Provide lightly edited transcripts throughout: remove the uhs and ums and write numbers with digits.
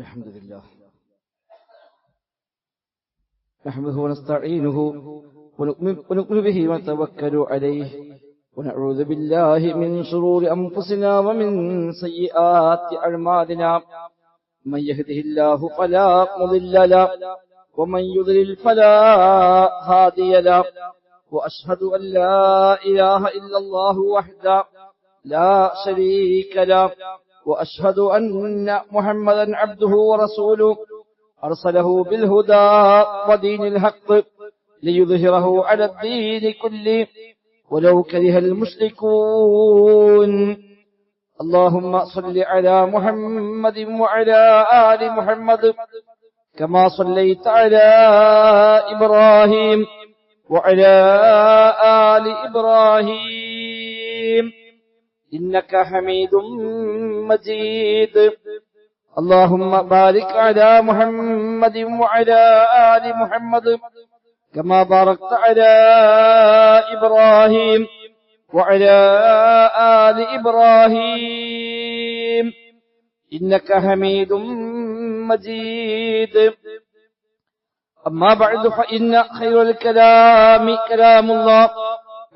الحمد لله نحمده ونستعينه ونؤمن به ونتوكل عليه ونعوذ بالله من شرور أنفسنا ومن سيئات أعمالنا من يهده الله فلا مضل له ومن يضلل فلا هادي له وأشهد أن لا إله إلا الله وحده لا شريك له وأشهد أن محمدا عبده ورسوله أرسله بالهدى ودين الحق ليظهره على الدين كله ولو كره المشركون. اللهم صل على محمد وعلى آل محمد كما صليت على إبراهيم وعلى آل إبراهيم إنك حميد مجيد. اللهم بارك على محمد وعلى آل محمد كما باركت على إبراهيم وعلى آل إبراهيم إنك حميد مجيد. أما بعد فإن خير الكلام كلام الله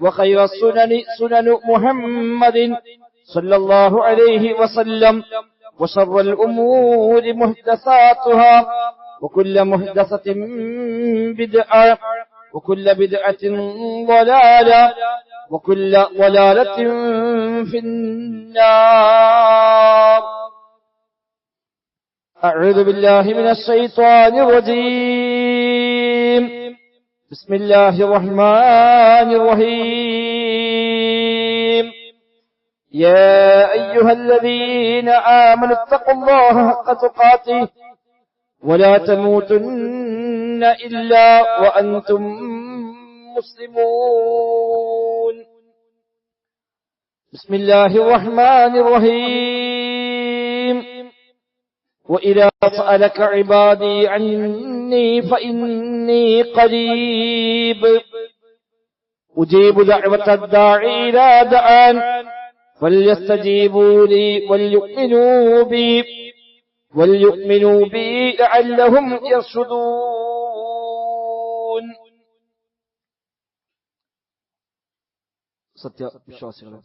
وخير السنن سنن محمد صلى الله عليه وسلم وشر الأمور محدثاتها وكل محدثة بدعة وكل بدعة ضلالة وكل ضلالة في النار. أعوذ بالله من الشيطان الرجيم. بسم الله الرحمن الرحيم. يا أيها الذين آمنوا اتقوا الله حق تقاته ولا تموتن إلا وأنتم مسلمون. بسم الله الرحمن الرحيم. وإذا سألك عبادي عني فإني قريب أجيب دعوة الداعي إذا دعان فليستجيبوا لي وليؤمنوا بي لعلهم يرشدون. സത്യവിശ്വാസികളെ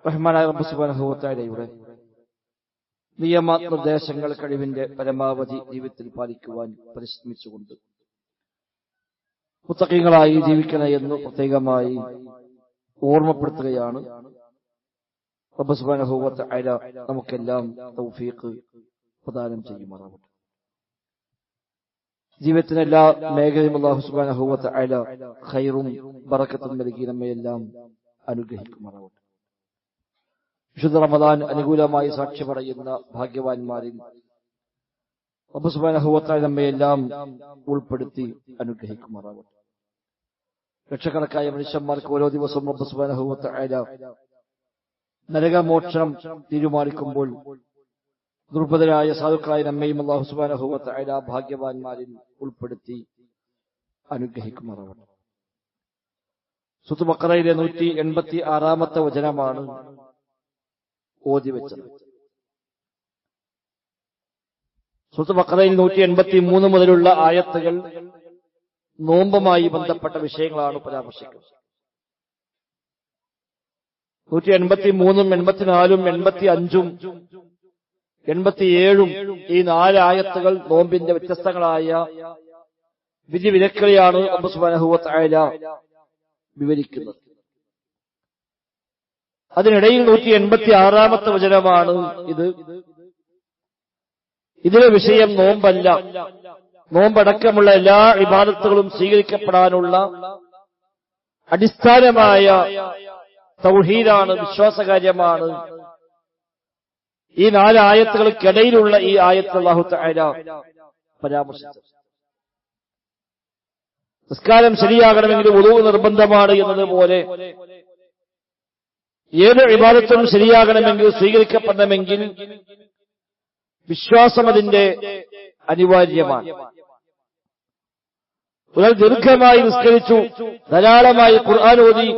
റഹ്മാനായ റബ്ബ് സുബ്ഹാനഹു വ തആലയുടെ നിയമനിർദ്ദേശങ്ങൾ കഴിവിന്റെ പരമാവധി ജീവിതത്തിൽ പാലിക്കുവാൻ പരിശ്രമിച്ചുകൊണ്ട് മുത്തഖീങ്ങളായി ജീവിക്കണേ എന്ന് പ്രത്യേകമായി ഓർമ്മപ്പെടുത്തുകയാണ്. റബ്ബ് സുബ്ഹാനഹു വ തആല നമുക്കെല്ലാം തൗഫീഖ് പ്രദാനം ചെയ്യുമാറാവട്ടെ. ജീവിതത്തിന്റെ എല്ലാ മേഖലയും അല്ലാഹു സുബ്ഹാനഹു വ തആല ഖൈറും ബറക്കത്തും നൽകി നമ്മയെല്ലാം അനുഗ്രഹിക്കുമാറാവട്ടെ. വിശുദ്ധ റമദാൻ അനുകൂലമായി സാക്ഷി പറയുന്ന ഭാഗ്യവാന്മാരിൽ റബ്ബ് സുബ്ഹാനഹു വ തആല നമ്മയെല്ലാം ഉൾപ്പെടുത്തി അനുഗ്രഹിക്കുമാറാവട്ടെ. ലക്ഷക്കണക്കായ മനുഷ്യന്മാർക്ക് ഓരോ ദിവസവും റബ്ബ് സുബ്ഹാനഹു വ തആല നരകമോക്ഷം തീരുമാനിക്കുമ്പോൾ ദുർബലരായ സാധുക്കളായ നമ്മയും അല്ലാഹു സുബ്ഹാനഹു വ തആല ഭാഗ്യവാന്മാരിൽ ഉൾപ്പെടുത്തി അനുഗ്രഹിക്കുമാറാവട്ടെ. സൂറത്തുൽ ബഖറയിലെ 186-ാമത്തെ വചനമാണ് ഓതിവെച്ചത്. സൂറത്തുൽ ബഖറയിൽ 183 മുതലുള്ള ആയത്തുകൾ നോമ്പുമായി ബന്ധപ്പെട്ട വിഷയങ്ങളാണ് പരാമർശിക്കുന്നത്. 183, 84, 85, 87 ഈ 4 ആയത്തുകൾ നോമ്പിന്റെ വ്യത്യസ്തങ്ങളായ വിധിവിലക്കുകളെയാണ് റബ്ബ് സുബ്ഹാനഹു വ തആല വിവരിക്കുന്നത്. അതിനിടയിൽ 186-ാമത്തെ വചനമാണ് ഇത്. ഇതിലെ വിഷയം നോമ്പല്ല, നോമ്പടക്കമുള്ള എല്ലാ ഇബാദത്തുകളും സ്വീകരിക്കപ്പെടാനുള്ള അടിസ്ഥാനമായ തൗഹീദാണ്, വിശ്വാസകാര്യമാണ്. ഈ 4 ആയത്തുകൾക്കിടയിലുള്ള ഈ ആയത്ത് അല്ലാഹു തആല പരാമർശിച്ചു. നിസ്കാരം ശരിയാകണമെങ്കിൽ വുളൂ നിർബന്ധമാണ് എന്നതുപോലെ ഏത് ഇബാദത്തും ശരിയാകണമെങ്കിൽ, സ്വീകരിക്കപ്പെടണമെങ്കിൽ വിശ്വാസം അതിന്റെ അനിവാര്യമാണ്. ഒരാൾ ദീർഘമായി നിസ്കരിച്ചു, ധാരാളമായി ഖുർആൻ ഓതി,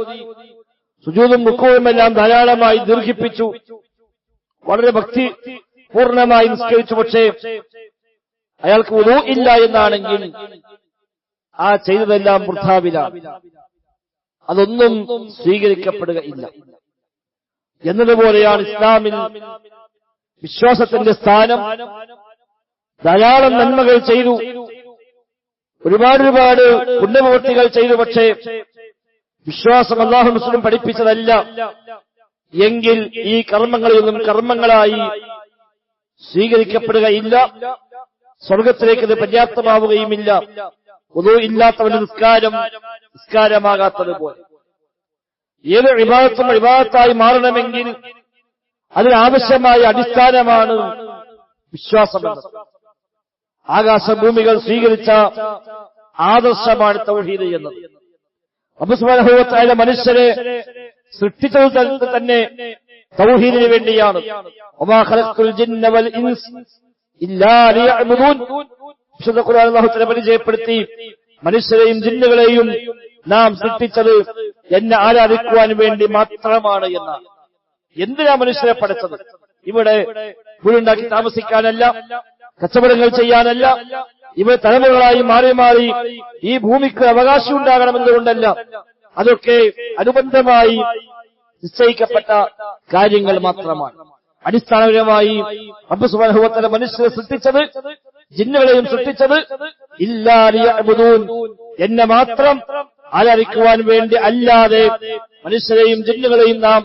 സുജൂദും റുകൂഉം എല്ലാം ധാരാളമായി ദീർഘിപ്പിച്ചു, വളരെ ഭക്തി പൂർണ്ണമായി നിസ്കരിച്ചു, പക്ഷേ അയാൾക്ക് വുളൂ ഇല്ല എന്നാണെങ്കിൽ ആ ചെയ്തതെല്ലാം വൃഥാവിലാണ്, അതൊന്നും സ്വീകരിക്കപ്പെടുകയില്ല. എന്നതുപോലെയാണ് ഇസ്ലാമിൽ വിശ്വാസത്തിന്റെ സ്ഥാനം. ധാരാളം നന്മകൾ ചെയ്തു, ഒരുപാട് പുണ്യപ്രവൃത്തികൾ ചെയ്തു, പക്ഷേ വിശ്വാസം അല്ലാഹു മുസ്ലിം പഠിപ്പിച്ചതല്ല എങ്കിൽ ഈ കർമ്മങ്ങളെയൊന്നും കർമ്മങ്ങളായി സ്വീകരിക്കപ്പെടുകയില്ല, സ്വർഗത്തിലേക്ക് ഇത് പര്യാപ്തമാവുകയുമില്ല. വുളൂ ഇല്ലാത്തവന്റെ നിസ്കാരമാകാത്തതുപോലെ ഏത് ഇബാദത്തും ഇബാദത്തായി മാറണമെങ്കിൽ അതിനാവശ്യമായ അടിസ്ഥാനമാണ് വിശ്വാസം. ആകാശഭൂമികൾ സ്വീകരിച്ച ആദർശമാണ് തൗഹീദ് എന്നത്. റബ്ബ് സുബ്ഹാനഹു വ തആല മനുഷ്യരെ സൃഷ്ടിച്ചത് തന്നെ തൗഹീദിന് വേണ്ടിയാണ്. വമാ ഖലഖ്തുൽ ജിന്ന വൽ ഇൻസ് ഇല്ലാ ലിയഅ്ബുദൂൻ. വിശുദ്ധ ഖുർആൻ അല്ലാഹു തആല പരിചയപ്പെടുത്തി, മനുഷ്യരെയും ജിന്നുകളെയും നാം സൃഷ്ടിച്ചത് എന്നെ ആരാധിക്കുവാൻ വേണ്ടി മാത്രമാണ് എന്നാണ്. എന്തിനാ മനുഷ്യരെ പഠിച്ചത്? ഇവിടെ വീടുണ്ടാക്കി താമസിക്കാനല്ല, കച്ചവടങ്ങൾ ചെയ്യാനല്ല, ഇവ തലമുറകളായി മാറി മാറി ഈ ഭൂമിക്ക് അവകാശം ഉണ്ടാകണമെന്നുകൊണ്ടല്ല. അതൊക്കെ അനുബന്ധമായി നിശ്ചയിക്കപ്പെട്ട കാര്യങ്ങൾ മാത്രമാണ്. അടിസ്ഥാനപരമായി റബ്ബ് സുബ്ഹാനഹു വ തആല മനുഷ്യരെ സൃഷ്ടിച്ചത്, ജിന്നുകളെയും സൃഷ്ടിച്ചത് ഇല്ലാ ലിയഅ്ബുദൂൻ, എന്നെ മാത്രം ആരാധിക്കുവാൻ വേണ്ടി അല്ലാതെ മനുഷ്യരെയും ജിന്നുകളെയും നാം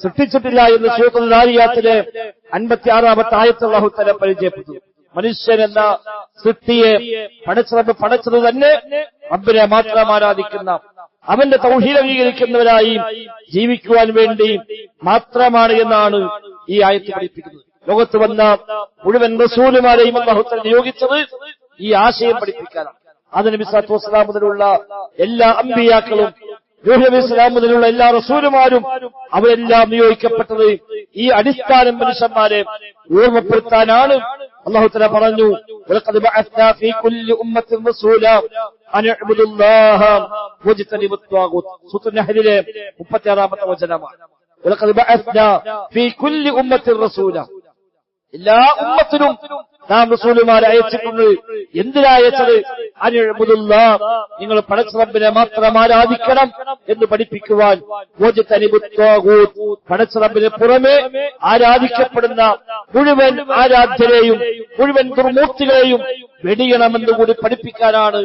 സൃഷ്ടിച്ചിട്ടില്ല എന്ന് സൂറത്തുൽ നാരിയാത്തിലെ 56-ാമത്തെ ആയത്ത് അല്ലാഹു തആല പരിചയപ്പെട്ടു. മനുഷ്യൻ എന്ന സൃഷ്ടിയെ പടച്ചത് തന്നെ റബ്ബിനെ മാത്രം ആരാധിക്കുന്ന, അവന്റെ തൗഹീദ് അംഗീകരിക്കുന്നവരായി ജീവിക്കുവാൻ വേണ്ടി മാത്രമാണ് എന്നാണ് ഈ ആയത്ത് പഠിപ്പിക്കുന്നത്. ലോകത്ത് വന്ന മുഴുവൻ റസൂലുമാരെയും അല്ലാഹു തആല നിയോഗിച്ചത് ഈ ആശയം പഠിപ്പിക്കാനാണ്. ആദം നബി സ്വല്ലല്ലാഹു അലൈഹി വസല്ലം മുതലുള്ള എല്ലാ അമ്പിയാക്കളും, നൂഹ് നബി സ്വല്ലല്ലാഹു മുതലുള്ള എല്ലാ റസൂലുമാരും അവരെല്ലാം നിയോഗിക്കപ്പെട്ടത് ഈ അടിസ്ഥാനം മനുഷ്യന്മാരെ ഓർമ്മപ്പെടുത്താനാണ്. അല്ലാഹു തആല പറഞ്ഞു, വലഖദ് ബഅസ്നാ ഫീ കുല്ലി ഉമ്മത്തിൻ റസൂലാ അൻ ഇഅ്ബുദുല്ലാഹ വജ്തനിബുത് ത്വാഗൂത്ത്. സൂറത്തുൽ നഹ്ലിലെ 36-ാമത്തെ വചനമാണ്. വലഖദ് ബഅസ്നാ ഫീ കുല്ലി ഉമ്മത്തിൻ റസൂലാ, എല്ലാ ഉമ്മത്തിനും നാം റസൂലുമാരെ അയച്ചിട്ടുണ്ട്. എന്തിനാ അയച്ചത്? അൻ ഇഅ്ബുദുല്ലാഹ, നിങ്ങൾ പടച്ച റബ്ബിനെ മാത്രം ആരാധിക്കണം എന്ന് പഠിപ്പിക്കുവാൻ. വജ്തനിബുത് ത്വാഗൂത്ത്, പടച്ച റബ്ബിനെ പുറമെ ആരാധിക്കപ്പെടുന്ന മുഴുവൻ ആരാധ്യരെയും മുഴുവൻ ദുർമൂർത്തികളെയും വെടിയണമെന്ന് കൂടി പഠിപ്പിക്കാനാണ്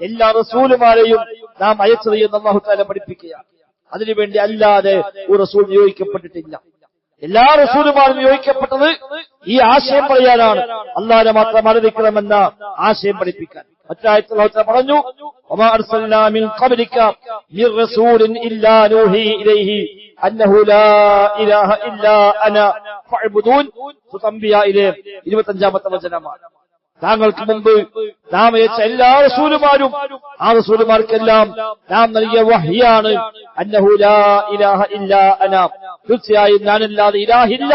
എല്ലാ റസൂലുമാരെയും നാം അയച്ചത് എന്ന് അല്ലാഹു തആല പഠിപ്പിക്കുകയാണ്. അതിനുവേണ്ടി അല്ലാതെ ഒരു റസൂൽ നിയോഗിക്കപ്പെട്ടിട്ടില്ല. എല്ലാ റസൂലുമാരും നിയോഗിക്കപ്പെട്ടത് ഈ ആശയം പറയാനാണ്, അല്ലാഹുവിനെ മാത്രം ആരാധിക്കണമെന്ന ആശയം പഠിപ്പിക്കാൻ. മറ്റായത്തിൽ അല്ലാഹു തആല പറഞ്ഞു, വമാ അർസൽനാ മിൻ ഖബ്ലിക മിർ റസൂലിൻ ഇല്ലാ നൂഹി ഇലൈഹി അന്നഹു ലാ ഇലാഹ ഇല്ലാ അനാ ഫഅ്ബുദൂൻ. സൂറത്തുൽ അംബിയായിലെ 25-ാമത്തെ വചനമാണ്. താങ്കൾക്ക് മുമ്പ് നാം അയച്ച എല്ലാ റസൂലുമാരും ആ റസൂലുമാർക്കെല്ലാം നാം നൽകിയ വഹ്യാണ് അന്നഹു ലാ ഇലാഹ ഇല്ലാ അനാ, തീർച്ചയായും ഞാനല്ലാതെ ഇലാഹില്ല,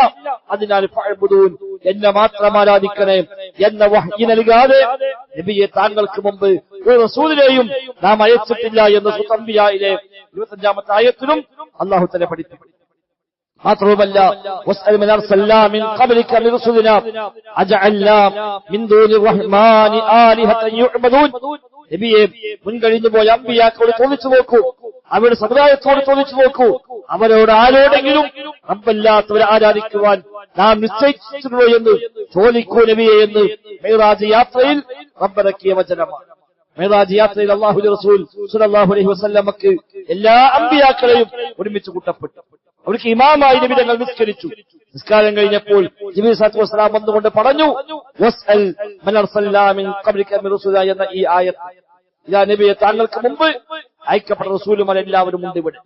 അതിനാൽ ഫഅ്ബുദൂൻ, എന്നെ മാത്രം ആരാധിക്കണേ എന്ന വഹ്യ് നൽകാതെ നബിയെ താങ്കൾക്ക് മുമ്പ് ഒരു റസൂലിനെയും നാം അയച്ചിട്ടില്ല എന്ന് സൂറത്തുൽ അംബിയായിലെ 25-ാമത്തെ ആയത്തിലും അല്ലാഹു തആല പഠിപ്പിച്ചു. മാത്രവുമല്ല, വസ്അൽ മൻ അർസൽനാ മിൻ ഖബ്ലിക മിൻ റസൂലിനാ അജഅൽനാ മിൻ ദൂനി റഹ്മാനി ആലിഹതൻ യുഅ്ബദൂൻ. നബിയെ, മുൻകഴിഞ്ഞു പോയ അമ്പിയാക്കളോട് ചോദിച്ചു നോക്കൂ, അവരുടെ സമുദായത്തോട് ചോദിച്ചു നോക്കൂ, അവരോട് ആരോടെങ്കിലും റബ്ബല്ലാത്തവരെ ആരാധിക്കുവാൻ നാം നിശ്ചയിച്ചിട്ടുണ്ടോ എന്ന് ചോദിക്കൂ നബിയെ എന്ന് മിഅ്റാജ് യാത്രയിൽ റബ്ബിറക്കിയ വചനമാണ്. മിഅ്റാജ് യാത്രയിൽ അല്ലാഹുവിന്റെ റസൂൽ സ്വല്ലല്ലാഹു അലൈഹി വസല്ലമക്ക് എല്ലാ അമ്പിയാക്കളെയും ഒരുമിച്ച് കൂട്ടപ്പെട്ടു. അവർക്ക് ഇമാമായി നബി തങ്ങൾ നിസ്കരിച്ചു. നിസ്കാരം കഴിഞ്ഞപ്പോൾ ജിബ്രീൽ സ്വല്ലല്ലാഹു അലൈഹി വസല്ലം വന്നുകൊണ്ട് പറഞ്ഞു, വസ്അൽ മൻ അർസൽനാ മിൻ ഖബ്ലിക മിൻ റസൂലിനാ എന്ന ഈ ആയത്ത്. ഇതാ നബിയെ, താങ്കൾക്ക് മുമ്പ് അയക്കപ്പെട്ട റസൂലുമാരെല്ലാവരും ഉണ്ട് ഇവിടെ.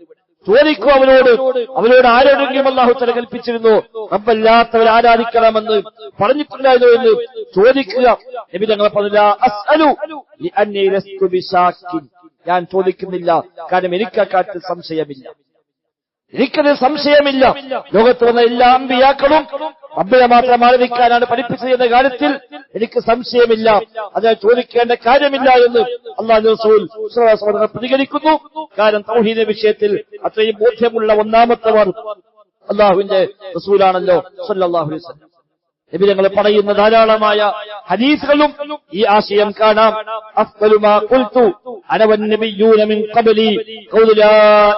ചോദിക്കൂ അവരോട് ആരോടെങ്കിലും അല്ലാഹു തആല കൽപ്പിച്ചിരുന്നു റബ്ബല്ലാത്തവരെ ആരാധിക്കണമെന്ന് പറഞ്ഞിട്ടുണ്ടായിരുന്നു എന്ന് ചോദിക്കുക. നബി തങ്ങൾ പറഞ്ഞു, അസ്അലു ലിഅന്നി ലസ്തു ബിശാക്കിൻ, ഞാൻ ചോദിക്കുന്നില്ല, കാരണം എനിക്കക്കാര്യത്തിൽ സംശയമില്ല. എനിക്കതിൽ സംശയമില്ല. ലോകത്ത് വന്ന എല്ലാ അമ്പിയാക്കളും റബ്ബിനെ മാത്രം ആരാധിക്കാനാണ് പഠിപ്പിച്ചത് എന്ന കാര്യത്തിൽ എനിക്ക് സംശയമില്ല, അതിനാൽ ചോദിക്കേണ്ട കാര്യമില്ല എന്ന് അല്ലാഹുവിന്റെ റസൂൽ സ്വല്ലല്ലാഹു അലൈഹി വസല്ലം പ്രതികരിക്കുന്നു. കാരണം തൗഹീദിന്റെ വിഷയത്തിൽ അത്രയും ബോധ്യമുള്ള ഒന്നാമത്തവർ അള്ളാഹുവിന്റെ റസൂലാണല്ലോ സല്ലല്ലാഹു അലൈഹി വസല്ലം. നബി തങ്ങൾ പറയുന്ന ധാരാളമായ ഹദീസുകളും ഈ ആശയം കാണാം. അഫ്ദലു മാ ഖുൽതു അന വന്നബിയ്യൂന മിൻ ഖബ്ലി ഖൗലു ലാ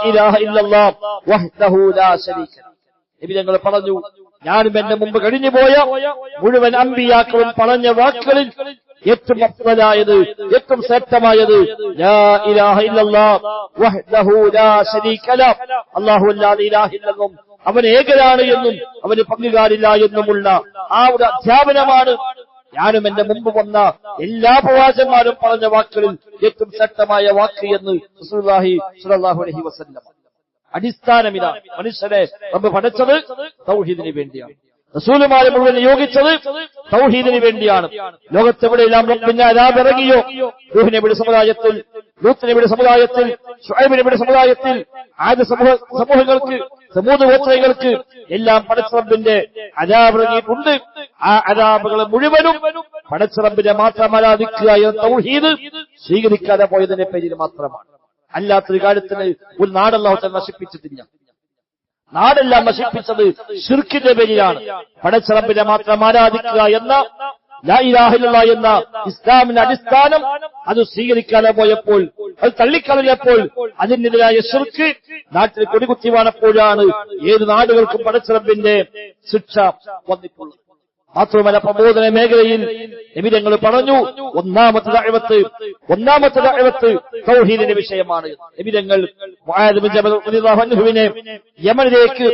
ഇലാഹ ഇല്ലല്ലാഹ് വഹ്ദഹു ലാ ശരീക. നബി തങ്ങൾ പറഞ്ഞു, ഞാനും എന്റെ മുമ്പ് കഴിഞ്ഞുപോയ മുഴുവൻ അമ്പിയാക്കളും പറഞ്ഞ വാക്കുകളിൽ ഏറ്റവും അഫ്ദലായത്, ഏറ്റവും ശ്രേഷ്ഠമായത് ലാ ഇലാഹ ഇല്ലല്ലാഹ് വഹ്ദഹു ലാ ശരീക ലഹ്, അല്ലാഹു അല്ലാതെ ഇലാഹില്ലെന്നും അവൻ ഏകനാണ് എന്നും അവന് പങ്കുകാരില്ല എന്നുമുള്ള ആ ഒരു അധ്യാപനമാണ് ഞാനും എന്റെ മുമ്പ് വന്ന എല്ലാ പ്രവാചകന്മാരും പറഞ്ഞ വാക്കുകളിൽ ഏറ്റവും ശ്രേഷ്ഠമായ വാക്ക് എന്ന് റസൂലുള്ളാഹി സ്വല്ലല്ലാഹു അലൈഹി വസല്ലം. അടിസ്ഥാനമിതാണ്. മനുഷ്യനെ റബ്ബ് പഠിച്ചത് തൗഹീദിന് വേണ്ടിയാണ്. റസൂലുമാരെ മുഴുവൻ നിയോഗിച്ചത് തൗഹീദിന് വേണ്ടിയാണ്. ലോകത്തെവിടെയെല്ലാം റബ്ബിന്റെ അദാബ് ഇറങ്ങിയോ, നൂഹ് നബിയുടെ സമുദായത്തിൽ, ലൂത്ത് നബിയുടെ സമുദായത്തിൽ, ശുഐബ് നബിയുടെ സമുദായത്തിൽ, ആദ് സമൂഹങ്ങൾക്ക്, സമൂദ് ഗോത്രങ്ങൾക്ക് എല്ലാം പടച്ച റബ്ബിന്റെ അദാബ് ഇറങ്ങിയിട്ടുണ്ട്. ആ അദാബുകളെ മുഴുവനും പടച്ച റബ്ബിനെ മാത്രം ആരാധിക്കുക എന്ന തൗഹീദ് സ്വീകരിക്കാതെ പോയതിന്റെ പേരിൽ മാത്രമാണ്. അല്ലാത്തൊരു കാര്യത്തിന് ഒരു നാടല്ലാഹു തആല നശിപ്പിച്ചിട്ടില്ല. നാടെല്ലാം നശിപ്പിച്ചത് ശിർക്കിന്റെ പേരിലാണ്. പടച്ച റബ്ബിനെ മാത്രം ആരാധിക്കുക എന്ന ലാ ഇലാഹ ഇല്ലല്ലാഹ് എന്ന ഇസ്ലാമിന്റെ അടിസ്ഥാനം അത് സ്വീകരിക്കാതെ പോയപ്പോൾ, അത് തള്ളിക്കളഞ്ഞപ്പോൾ അതിനെതിരായ ശിർക്ക് നാട്ടിൽ കൊടികുത്തി വാണപ്പോഴാണ് ഏത് നാടുകൾക്കും പടച്ച റബ്ബിന്റെ ശിക്ഷ വന്നിട്ടുള്ളത്. മാത്രമല്ല, പ്രബോധന മേഖലയിൽ നബി തങ്ങൾ പറഞ്ഞു, ഒന്നാമത്തെ ദഅവത്ത് തൗഹീദിന്റെ വിഷയമാണ്. നബി തങ്ങൾ മുആദ് ബിൻ ജബൽ റളിയല്ലാഹു അൻഹുവിനെ യമനിലേക്ക്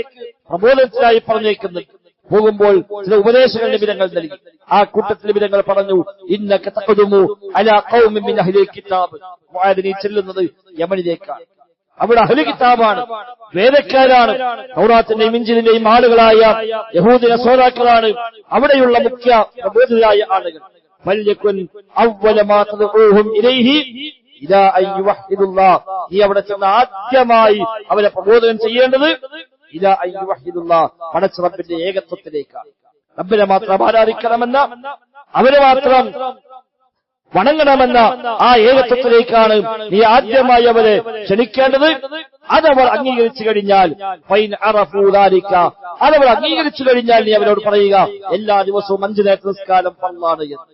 പ്രബോധനത്തിനായി പറഞ്ഞേക്കുന്നു. പോകുമ്പോൾ ചില ഉപദേശങ്ങൾ നബി തങ്ങൾ നൽകി. ആ കൂട്ടത്തിൽ നബി തങ്ങൾ പറഞ്ഞു, ഇന്നക തഖദുമു അലാ ഖൗമിൻ മിൻ അഹ്ലിൽ കിതാബ്. മുആദ് നീ ചെല്ലുന്നത് യമനിലേക്കാണ്. അവിടെ അഹ്ലു കിതാബാണ്, വേദക്കാരാണ്, തൗറാത്തിന്റെയും ഇഞ്ചിലിന്റെയും ആളുകളായ യഹൂദ നസ്വാറാക്കളാണ് അവിടെയുള്ള മുഖ്യ പ്രബോധിതരായ ആളുകൾ. ഫൽയകുൻ അവ്വല മാ തദഊഹും ഇലൈഹി ഇലാ അൻ യുവഹ്ഹിദുല്ലാഹ്. ഈ അവിടെ ചെന്ന് ആദ്യമായി അവരെ പ്രബോധനം ചെയ്യേണ്ടത് ഇലാ അൻ യുവഹ്ഹിദുല്ലാഹ്, പടച്ച റബ്ബിന്റെ ഏകത്വത്തിലേക്കാണ്. റബ്ബിനെ മാത്രം ആരാധിക്കണമെന്ന, അവരെ മാത്രം വണങ്ങണമെന്ന ആ ഏകത്വത്തിലേക്കാണ് നീ ആദ്യമായി അവരെ ക്ഷണിക്കേണ്ടത്. അതവർ അംഗീകരിച്ചു കഴിഞ്ഞാൽ അതവർ അംഗീകരിച്ചു കഴിഞ്ഞാൽ നീ അവരോട് പറയുക, എല്ലാ ദിവസവും 5 നേരത്തെ നിസ്കാരം ഫർളാണ് എന്ന്.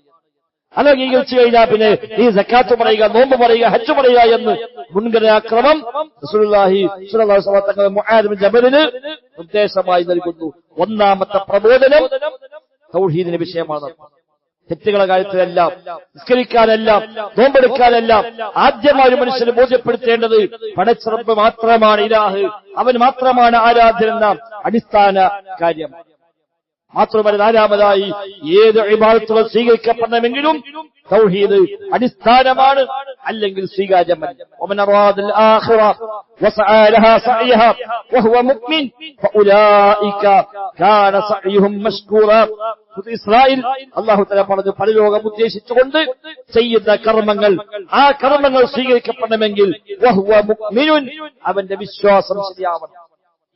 അത് അംഗീകരിച്ചു കഴിഞ്ഞാൽ പിന്നെ നീ സക്കാത്ത് പറയുക, നോമ്പ് പറയുക, ഹജ്ജ് പറയുക എന്ന് മുൻഗണനാക്രമം റസൂലുള്ളാഹി സ്വല്ലല്ലാഹു അലൈഹി വസല്ലം തങ്ങൾ മുആദ് ബിൻ ജബലിന് നിർദ്ദേശമായി നൽകുന്നു. ഒന്നാമത്തെ പ്രബോധനം തൗഹീദിന്റെ വിഷയമാണ്. തെറ്റുകളെ കാര്യത്തിലെല്ലാം, നിസ്കരിക്കാനെല്ലാം, നോമ്പെടുക്കാനെല്ലാം ആദ്യമായി മനുഷ്യന് ബോധ്യപ്പെടുത്തേണ്ടത് പടച്ച റബ്ബ് മാത്രമാണ് ഇലാഹ്, അവൻ മാത്രമാണ് ആരാധ്യൻ എന്ന അടിസ്ഥാന കാര്യം. മാത്രമല്ല, നാലാമതായി ഏത് ഇബാദത്തുകൾ സ്വീകരിക്കപ്പെടണമെങ്കിലും തൗഹീദ് അടിസ്ഥാനമാണ്, അല്ലെങ്കിൽ സ്വീകാര്യമല്ല. വമൻ അറാദൽ ആഖിറ വസഅ ലഹാ സഅയഹ വഹുവ മുഅ്മിൻ ഫഉലൈക കാന സഅയുഹും മഷ്കൂറാ. ഇസ്രായേൽ അല്ലാഹു തആല പറഞ്ഞു, പരലോകം ഉദ്ദേശിച്ചുകൊണ്ട് ചെയ്യുന്ന കർമ്മങ്ങൾ, ആ കർമ്മങ്ങൾ സ്വീകരിക്കപ്പെടണമെങ്കിൽ വഹുവ മുഅ്മിനുൻ, അവന്റെ വിശ്വാസം ശരിയാവണം,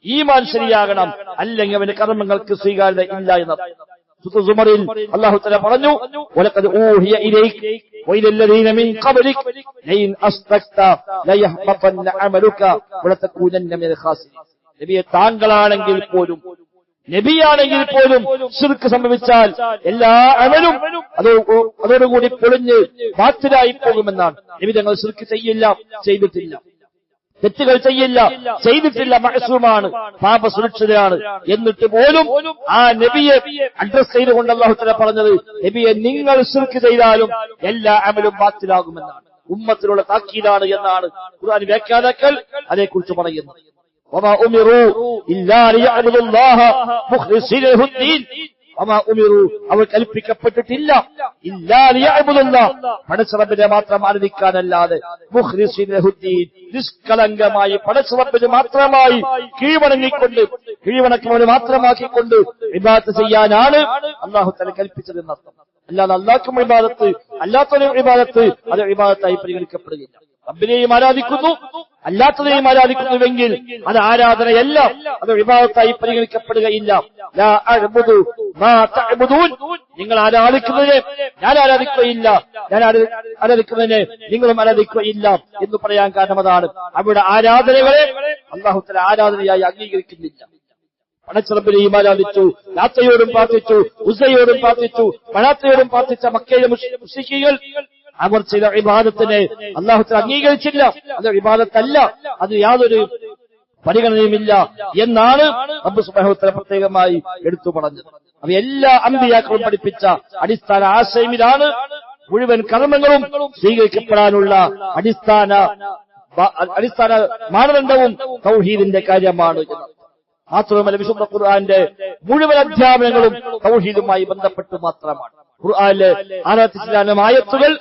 ഈമാൻ ശരിയാകണം, അല്ലെങ്കിൽ അവന്റെ കർമ്മങ്ങൾക്ക് സ്വീകാര്യത ഇല്ല എന്നർത്ഥം. സൂറത്തുൽ സുമറിൽ അല്ലാഹു തആല പറഞ്ഞു, വലഖദ് ഊഹിയ ഇലൈക വഇലൽ ലദീന മിൻ ഖബ്ലിക ലഇൻ അസ്തക്ത ലയഹ്ബതന്ന അമലുക വലതകൂനന്ന മിനൽ ഖാസിരീൻ. നബിയെ, താങ്കളാണെങ്കിൽ പോലും, നബിയാണെങ്കിൽ പോലും ശിർക്ക് സംഭവിച്ചാൽ എല്ലാ അമലും അതോടുകൂടി പൊളിഞ്ഞ് ബാത്തിലായി പോകുമെന്നാണ്. നബി തങ്ങൾ ശിർക്ക് ചെയ്യില്ല, ചെയ്തിട്ടില്ല, തെറ്റുകൾ ചെയ്യില്ല, ചെയ്തിട്ടില്ല, മഅ്സൂമാണ്, പാപസുരക്ഷിതരാണ്. എന്നിട്ട് പോലും ആ നബിയെ അഡ്രസ് ചെയ്തുകൊണ്ട് അല്ലാഹു തആല പറഞ്ഞത്, നബിയെ, നിങ്ങൾ ശിർക്ക് ചെയ്താലും എല്ലാ അമലും ബാത്തിലാകുമെന്നാണ്. ഉമ്മത്തിലുള്ള താക്കീതാണ് എന്നാണ് ഖുർആൻ വ്യാഖ്യാതാക്കൾ അതേക്കുറിച്ച് പറയുന്നത്. വമാ ഉമിറു ഇല്ലാ ലിയഅബ്ദുല്ലാഹ മുഖ്ലിസീന ലഹുദ്ദീൻ. വമാ ഉമിറു, അവർ കൽപ്പിക്കപ്പെട്ടിട്ടില്ല, ഇല്ലാ ലിയഅബ്ദുല്ലാഹ, പടച്ച റബ്ബിനെ മാത്രം ആരാധിക്കാനല്ലാതെ, മുഖ്ലിസീന ലഹുദ്ദീൻ, നിഷ്കളങ്കമായി പടച്ച റബ്ബിനെ മാത്രമായി കീഴ്വണക്കവനെ മാത്രമാക്കിക്കൊണ്ട് ഇബാദത്ത് ചെയ്യാനാണ് അല്ലാഹു തആല കൽപ്പിച്ചതെന്നർത്ഥം. അല്ലാതെ അല്ലാഹുക്കും ഇബാദത്ത്, അല്ലാത്തവരും ഇബാദത്ത് അത് ഇബാദത്തായി പരിഗണിക്കപ്പെടുകയില്ല. റബ്ബിനെയും ആരാധിക്കുന്നു, അല്ലാത്തതിനെയും ആരാധിക്കുന്നുവെങ്കിൽ അത് ആരാധനയല്ല, അത് ഇബാദത്തായി പരിഗണിക്കപ്പെടുകയില്ല. ലാ അഅ്ബുദു മാ തഅ്ബുദൂൻ, നിങ്ങൾ ആരാധിക്കുന്നതിനെ ഞാൻ ആരാധിക്കുകയില്ല, ഞാൻ ആരാധിക്കുന്നതിനെ നിങ്ങളും ആരാധിക്കുകയില്ല എന്ന് പറയാൻ കാരണം അതാണ്. അവിടെ ആരാധനകളെ അല്ലാഹു തആല ആരാധനയായി അംഗീകരിക്കുന്നില്ല. പടച്ചറബിനെ ഈമാൻ ആദിച്ചു, ലാത്തയോടും പ്രാർത്ഥിച്ചു, ഉസ്സയോടും പ്രാർത്ഥിച്ചു, മനാത്തയോടും പ്രാർത്ഥിച്ച മക്കയിലെ മുശ്രിക്കുകൾ അവർ ചില ഇബാദത്തിനെ അല്ലാഹു തആല അംഗീകരിച്ചില്ല. അത് ഇബാദത്തല്ല, അത് യാതൊരു പരിഗണനയുമില്ല എന്നാണ് റബ്ബ് സുബ്ഹാനഹു വ തആല പ്രത്യേകമായി എടുത്തു പറഞ്ഞത്. അവ എല്ലാ അമ്പിയാക്കളും പഠിപ്പിച്ച അടിസ്ഥാന ആശയം ഇതാണ്. മുഴുവൻ കർമ്മങ്ങളും സ്വീകരിക്കപ്പെടാനുള്ള അടിസ്ഥാന മാനദണ്ഡവും തൗഹീദിന്റെ കാര്യമാണ്. മാത്രമല്ല വിശുദ്ധ ഖുർആന്റെ മുഴുവൻ അധ്യാപനങ്ങളും തൗഹീദുമായി ബന്ധപ്പെട്ട് മാത്രമാണ്. ഖുർആനിലെ 6 ആയത്തുകൾ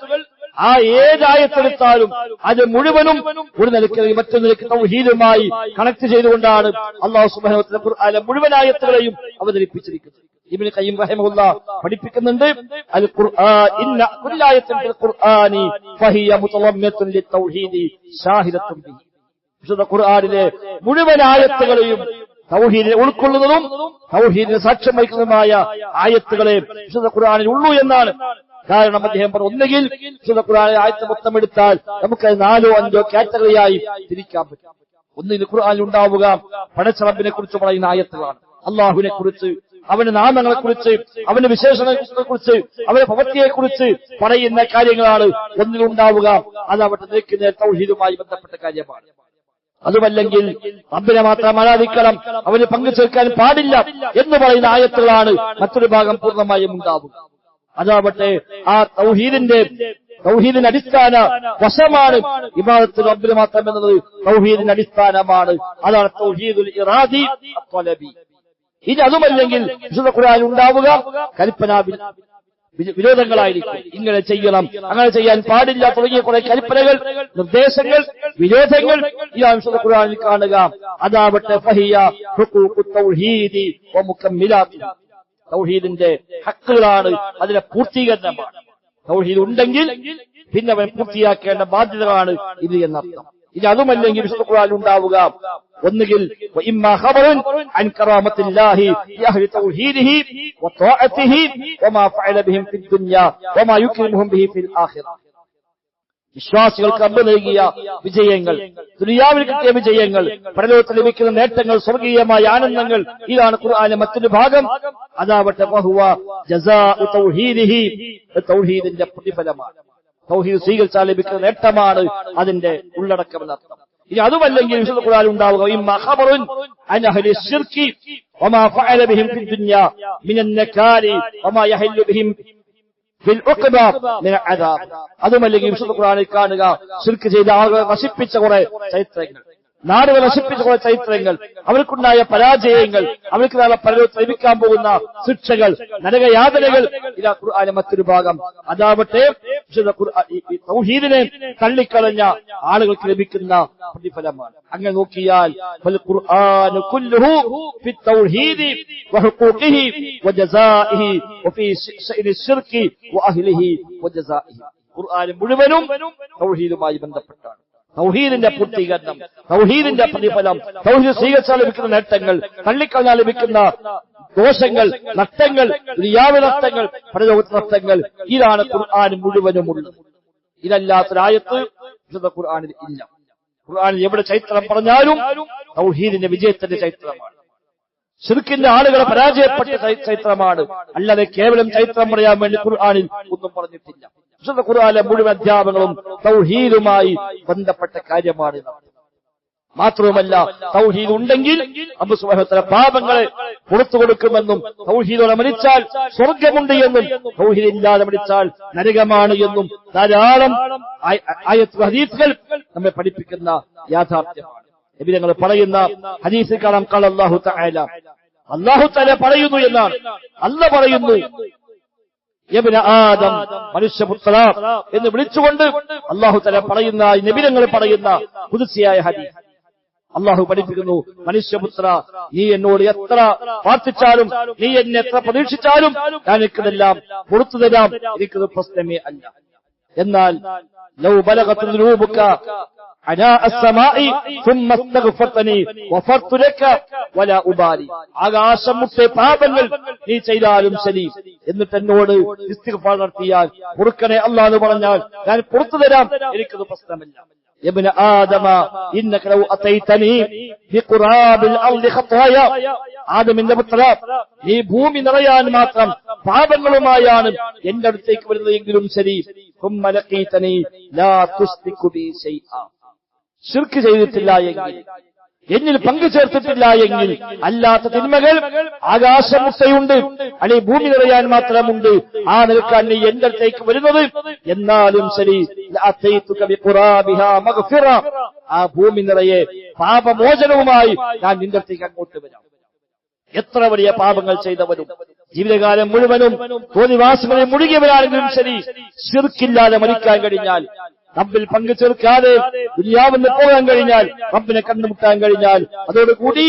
ആ ഏതായത്തെടുത്താലും അത് മുഴുവനും ഒരു നിലയ്ക്ക് മറ്റൊരു നിലയ്ക്ക് തൗഹീദുമായി കണക്ട് ചെയ്തുകൊണ്ടാണ് അല്ലാഹു സുബ്ഹാനഹു വ തആല ഖുർആനിലെ മുഴുവൻ ആയത്തുകളെയും അവതരിപ്പിച്ചിരിക്കുന്നത്. ഇബ്നു ഖയ്യിം റഹിമഹുല്ലാഹ് പഠിപ്പിക്കുന്നുണ്ട്, അൽ ഖുർആൻ ഇന്ന കുല്ലായത്തിൻ ഫിൽ ഖുർആനി ഫഹിയ മുതളമ്മിയത്തുൻ ലിത്തൗഹീദി ഷാഹിദത്തുൻ ബിഹി. വിശുദ്ധ ഖുർആനിലെ മുഴുവൻ ആയത്തുകളെയും തൗഹീദിനെ ഉൾക്കൊള്ളുന്നതും തൗഹീദിനെ സാക്ഷ്യം വഹിക്കുന്നതുമായ ആയത്തുകളെ വിശുദ്ധ ഖുർആനിൽ ഉള്ളൂ എന്നാണ്. കാരണം അദ്ദേഹം പറഞ്ഞു, ഒന്നുകിൽ വിശുദ്ധ ഖുർആനിലെ ആയത്ത് മൊത്തം എടുത്താൽ നമുക്ക് 4-5 കാറ്റഗറിയായി തിരിക്കാൻ പറ്റും. ഒന്നിൽ ഖുർആനിൽ ഉണ്ടാവുക പടച്ചറബിനെ കുറിച്ച് പറയുന്ന ആയത്തുകളാണ്. അള്ളാഹുവിനെ കുറിച്ച്, അവന്റെ നാമങ്ങളെക്കുറിച്ച്, അവന്റെ വിശേഷണങ്ങളെക്കുറിച്ച്, അവന്റെ പ്രവൃത്തിയെക്കുറിച്ച് പറയുന്ന കാര്യങ്ങളാണ് ഒന്നിലുണ്ടാവുക. അത് അവിടെ നിൽക്കുന്ന തൗഹീദുമായി ബന്ധപ്പെട്ട കാര്യമാണ്. അതുമല്ലെങ്കിൽ റബ്ബിനെ മാത്രം ആരാധിക്കണം, അവന് പങ്കു ചേർക്കാൻ പാടില്ല എന്ന് പറയുന്ന ആയത്തുകളാണ് മറ്റൊരു ഭാഗം പൂർണ്ണമായും ഉണ്ടാവുക. അതാവട്ടെ ആ തൗഹീദിന്റെ അടിസ്ഥാന വശമാണ് ഇബാദത്ത് റബ്ബിനെ മാത്രം എന്നത് തൗഹീദിന്റെ അടിസ്ഥാനമാണ്. അതാണ് തൗഹീദുൽ ഇറാദി അത്വലബി. ഇനി അതുമല്ലെങ്കിൽ വിശുദ്ധ ഖുർആനിൽ ഉണ്ടാവുക കൽപ്പന വിരോധങ്ങളായിരിക്കും. ഇങ്ങനെ ചെയ്യണം, അങ്ങനെ ചെയ്യാൻ പാടില്ല തുടങ്ങിയ കുറെ കൽപ്പനകൾ, നിർദ്ദേശങ്ങൾ, വിരോധങ്ങൾ ഈ വിശുദ്ധ ഖുർആനിൽ കാണുക. അതാവട്ടെ ഫഹിയ ഹുഖൂഖുത് തൗഹീദി വ മുകമ്മിലാത്ത്, തൗഹീദിന്റെ ഹക്കുകളാണ്, അതിന്റെ പൂർത്തീകരണമാണ്. തൗഹീദ് ഉണ്ടെങ്കിൽ പിന്നെ അവൻ പൂർത്തിയാക്കേണ്ട ബാധ്യതകളാണ് ഇത് എന്നർത്ഥം. ഇനി അതുമല്ലെങ്കിൽ വിശുദ്ധ ഖുർആനിൽ ഉണ്ടാവുക ഒന്നുകിൽ വഇമ്മാ ഖബറുൻ അൻ കറാമത്തില്ലാഹി യഹ്ലി തൗഹീദിഹി വതഅതിഹി വമാ ഫഅല ബിഹിം ഫിദ് ദുനിയ വമാ യുക്രിമുഹും ബിഹി ഫിൽ ആഖിറ. വിശ്വാസികൾക്ക് റബ്ബ് നൽകിയ വിജയങ്ങൾ, ദുനിയാവിൽ കിട്ടിയ വിജയങ്ങൾ, പരലോകത്ത് ലഭിക്കുന്ന നേട്ടങ്ങൾ, സ്വർഗീയമായ ആനന്ദങ്ങൾ, ഇതാണ് ഖുർആനിലെ മറ്റൊരു ഭാഗം. അതാവട്ടെ വഹുവ ജസാഉ തൗഹീദിഹി, തൗഹീദിന്റെ പ്രതിഫലമാണ്. തൗഹീദ് സ്വീകരിച്ചാൽ ലഭിക്കുന്ന നേട്ടമാണ് അതിന്റെ ഉള്ളടക്കമെന്നർത്ഥം. ഇനി അതുമല്ലെങ്കിൽ വിശുദ്ധ ഖുർആനിൽ ഉണ്ടാവുക ഇമ്മാ ഖബറുൻ അൻ അഹ്ലി ശിർക്കി വമാ ഫഅല ബിഹിം ഫിദ് ദുനിയ മിനൻ നകാരി വമാ യഹല്ലു ബിഹിം ഫിൽ ഉഖബ മിന അദാബ്. അതുമല്ലെങ്കിൽ വിശുദ്ധ ഖുർആനിൽ കാണുക ശിർക്ക് ചെയ്ത ആളുകളെ നശിപ്പിച്ച കുറെ ചരിത്രങ്ങൾ, നാടുകൾ നശിപ്പിച്ച കുറെ ചരിത്രങ്ങൾ, അവർക്കുണ്ടായ പരാജയങ്ങൾ, അവർക്ക് നാളെ പരലോകത്ത് ലഭിക്കാൻ പോകുന്ന ശിക്ഷകൾ, നരകയാതനകൾ, ഇതാ ഖുർആനിലെ മറ്റൊരു ഭാഗം. അതാവട്ടെ തൗഹീദിനെ തള്ളിക്കളഞ്ഞ ആളുകൾക്ക് ലഭിക്കുന്ന പ്രതിഫലമാണ്. അങ്ങനെ നോക്കിയാൽ ഫൽ ഖുർആനു കുല്ലുഹു ഫി തൗഹീദി വഹുഖൂഖിഹി വജസാഇഹി വഫി ശഅനി ശിർക്കി വഅഹ്ലിഹി വജസാഇഹി. ഖുർആൻ മുഴുവനും തൗഹീദുമായി ബന്ധപ്പെട്ടാണ്. തൗഹീദിന്റെ പൂർത്തീകരണം, തൗഹീദിന്റെ പ്രതിഫലം, തൗഹീദ് സ്വീകരിച്ചാൽ ലഭിക്കുന്ന നേട്ടങ്ങൾ, തള്ളിക്കളഞ്ഞാൽ ലഭിക്കുന്ന ദോഷങ്ങൾ, നഷ്ടങ്ങൾ, ദുനിയാവിലെ നഷ്ടങ്ങൾ, പരലോകത്തെ നഷ്ടങ്ങൾ, ഇതാണ് ഖുർആൻ മുഴുവനുമുള്ളത്. ഇതല്ലാത്തൊരായത്ത് വിശുദ്ധ ഖുർആനിൽ ഇല്ല. ഖുർആനിൽ എവിടെ ചരിത്രം പറഞ്ഞാലും തൗഹീദിന്റെ വിജയത്തിന്റെ ചരിത്രമാണ്, ശിർക്കിന്റെ ആളുകളെ പരാജയപ്പെട്ട ചരിത്രമാണ്. അല്ലാതെ കേവലം ചരിത്രം പറയാൻ വേണ്ടി ഖുർആനിൽ ഒന്നും പറഞ്ഞിട്ടില്ല. വിശുദ്ധ ഖുർആനിലെ മുഴുവൻ അധ്യാപനങ്ങളും തൗഹീദുമായി ബന്ധപ്പെട്ട കാര്യമാണ്. മാത്രവുമല്ല തൗഹീദ് ഉണ്ടെങ്കിൽ അല്ലാഹു സുബ്ഹാനഹു വ തആല പാപങ്ങളെ പുറത്തു കൊടുക്കുമെന്നും, തൗഹീദോടെ മരിച്ചാൽ സ്വർഗ്ഗമുണ്ട് എന്നും, തൗഹീദ് ഇല്ലാതെ മരിച്ചാൽ നരകമാണ് എന്നും ധാരാളം ആയത്ത് ഹദീസുകൾ നമ്മെ പഠിപ്പിക്കുന്ന യാഥാർത്ഥ്യമാണ്. നബി തങ്ങൾ പറയുന്ന ഹദീസിൽ കാണാം ഖാല അല്ലാഹു തആല, അല്ലാഹു തആല പറയുന്നു എന്നാണ്. അല്ലാഹു പറയുന്നു യബ്ന ആദം, മനുഷ്യപുത്ര എന്ന് വിളിച്ചുകൊണ്ട് അല്ലാഹു തആല പറയുന്ന, നബി തങ്ങൾ പറയുന്ന ഖുദ്സിയായ ഹദീസ്. അല്ലാഹു പഠിപ്പിക്കുന്നു, മനുഷ്യപുത്ര നീ എന്നോട് എത്ര പ്രാർത്ഥിച്ചാലും, നീ എന്നെ എത്ര പ്രതീക്ഷിച്ചാലും ഞാൻ എനിക്കതെല്ലാം പുറത്തു തരാം, എനിക്കത് പ്രശ്നമേ അല്ല. എന്നാൽ ലൗ ബലഗത് ദുനൂബുക അനാ അസ്സമാഇ ثم استغفرتني وغفرت لك ولا ഉബാലി. ആകാശം മുട്ടെ പാപങ്ങൾ നീ ചെയ്താലും ശരി, എന്നിട്ട് എന്നോട് ഇസ്തിഗ്ഫാർ നടത്തിയാൽ പൊറുക്കണേ അല്ലാഹ് എന്ന് പറഞ്ഞാൽ ഞാൻ പുറത്തു തരാം, എനിക്കത് പ്രശ്നമില്ല. ابن آدم إنك لو أتيتني بقراب الأرض خطايا ആദമിന്റെ പുത്ര, നീ ഭൂമി നിറയാൻ മാത്രം പാപങ്ങളുമായാണ് എന്റെ അടുത്തേക്ക് വരുന്നതെങ്കിലും ശരി, ശിർക്ക് ചെയ്തിട്ടില്ല എങ്കിൽ, എന്നിൽ പങ്കു ചേർത്തിട്ടില്ല എങ്കിൽ, അല്ലാത്ത തിന്മകൾ ആകാശമുട്ടയുണ്ട്, അല്ലെങ്കിൽ ഭൂമി നിറയാൻ മാത്രമുണ്ട്, ആ നിൽക്കാൻ നീ എന്റെ അടുത്തേക്ക് വരുന്നത്, എന്നാലും ശരി ആ ഭൂമി നിറയെ പാപമോചനവുമായി ഞാൻ നിന്റെ അടുത്തേക്ക് അങ്ങോട്ട് വരാം. എത്ര വലിയ പാപങ്ങൾ ചെയ്തവരും ജീവിതകാലം മുഴുവനും തോന്നിവാസങ്ങളിൽ മുഴുകിയവരാണെങ്കിലും ശരി, ശിർക്കില്ലാതെ മരിക്കാൻ കഴിഞ്ഞാൽ, റബ്ബിൽ പങ്കു ചേർക്കാതെ ദുനിയാവിൽ പോകാൻ കഴിഞ്ഞാൽ, റബ്ബിനെ കണ്ടുമുട്ടാൻ കഴിഞ്ഞാൽ, അതോടുകൂടി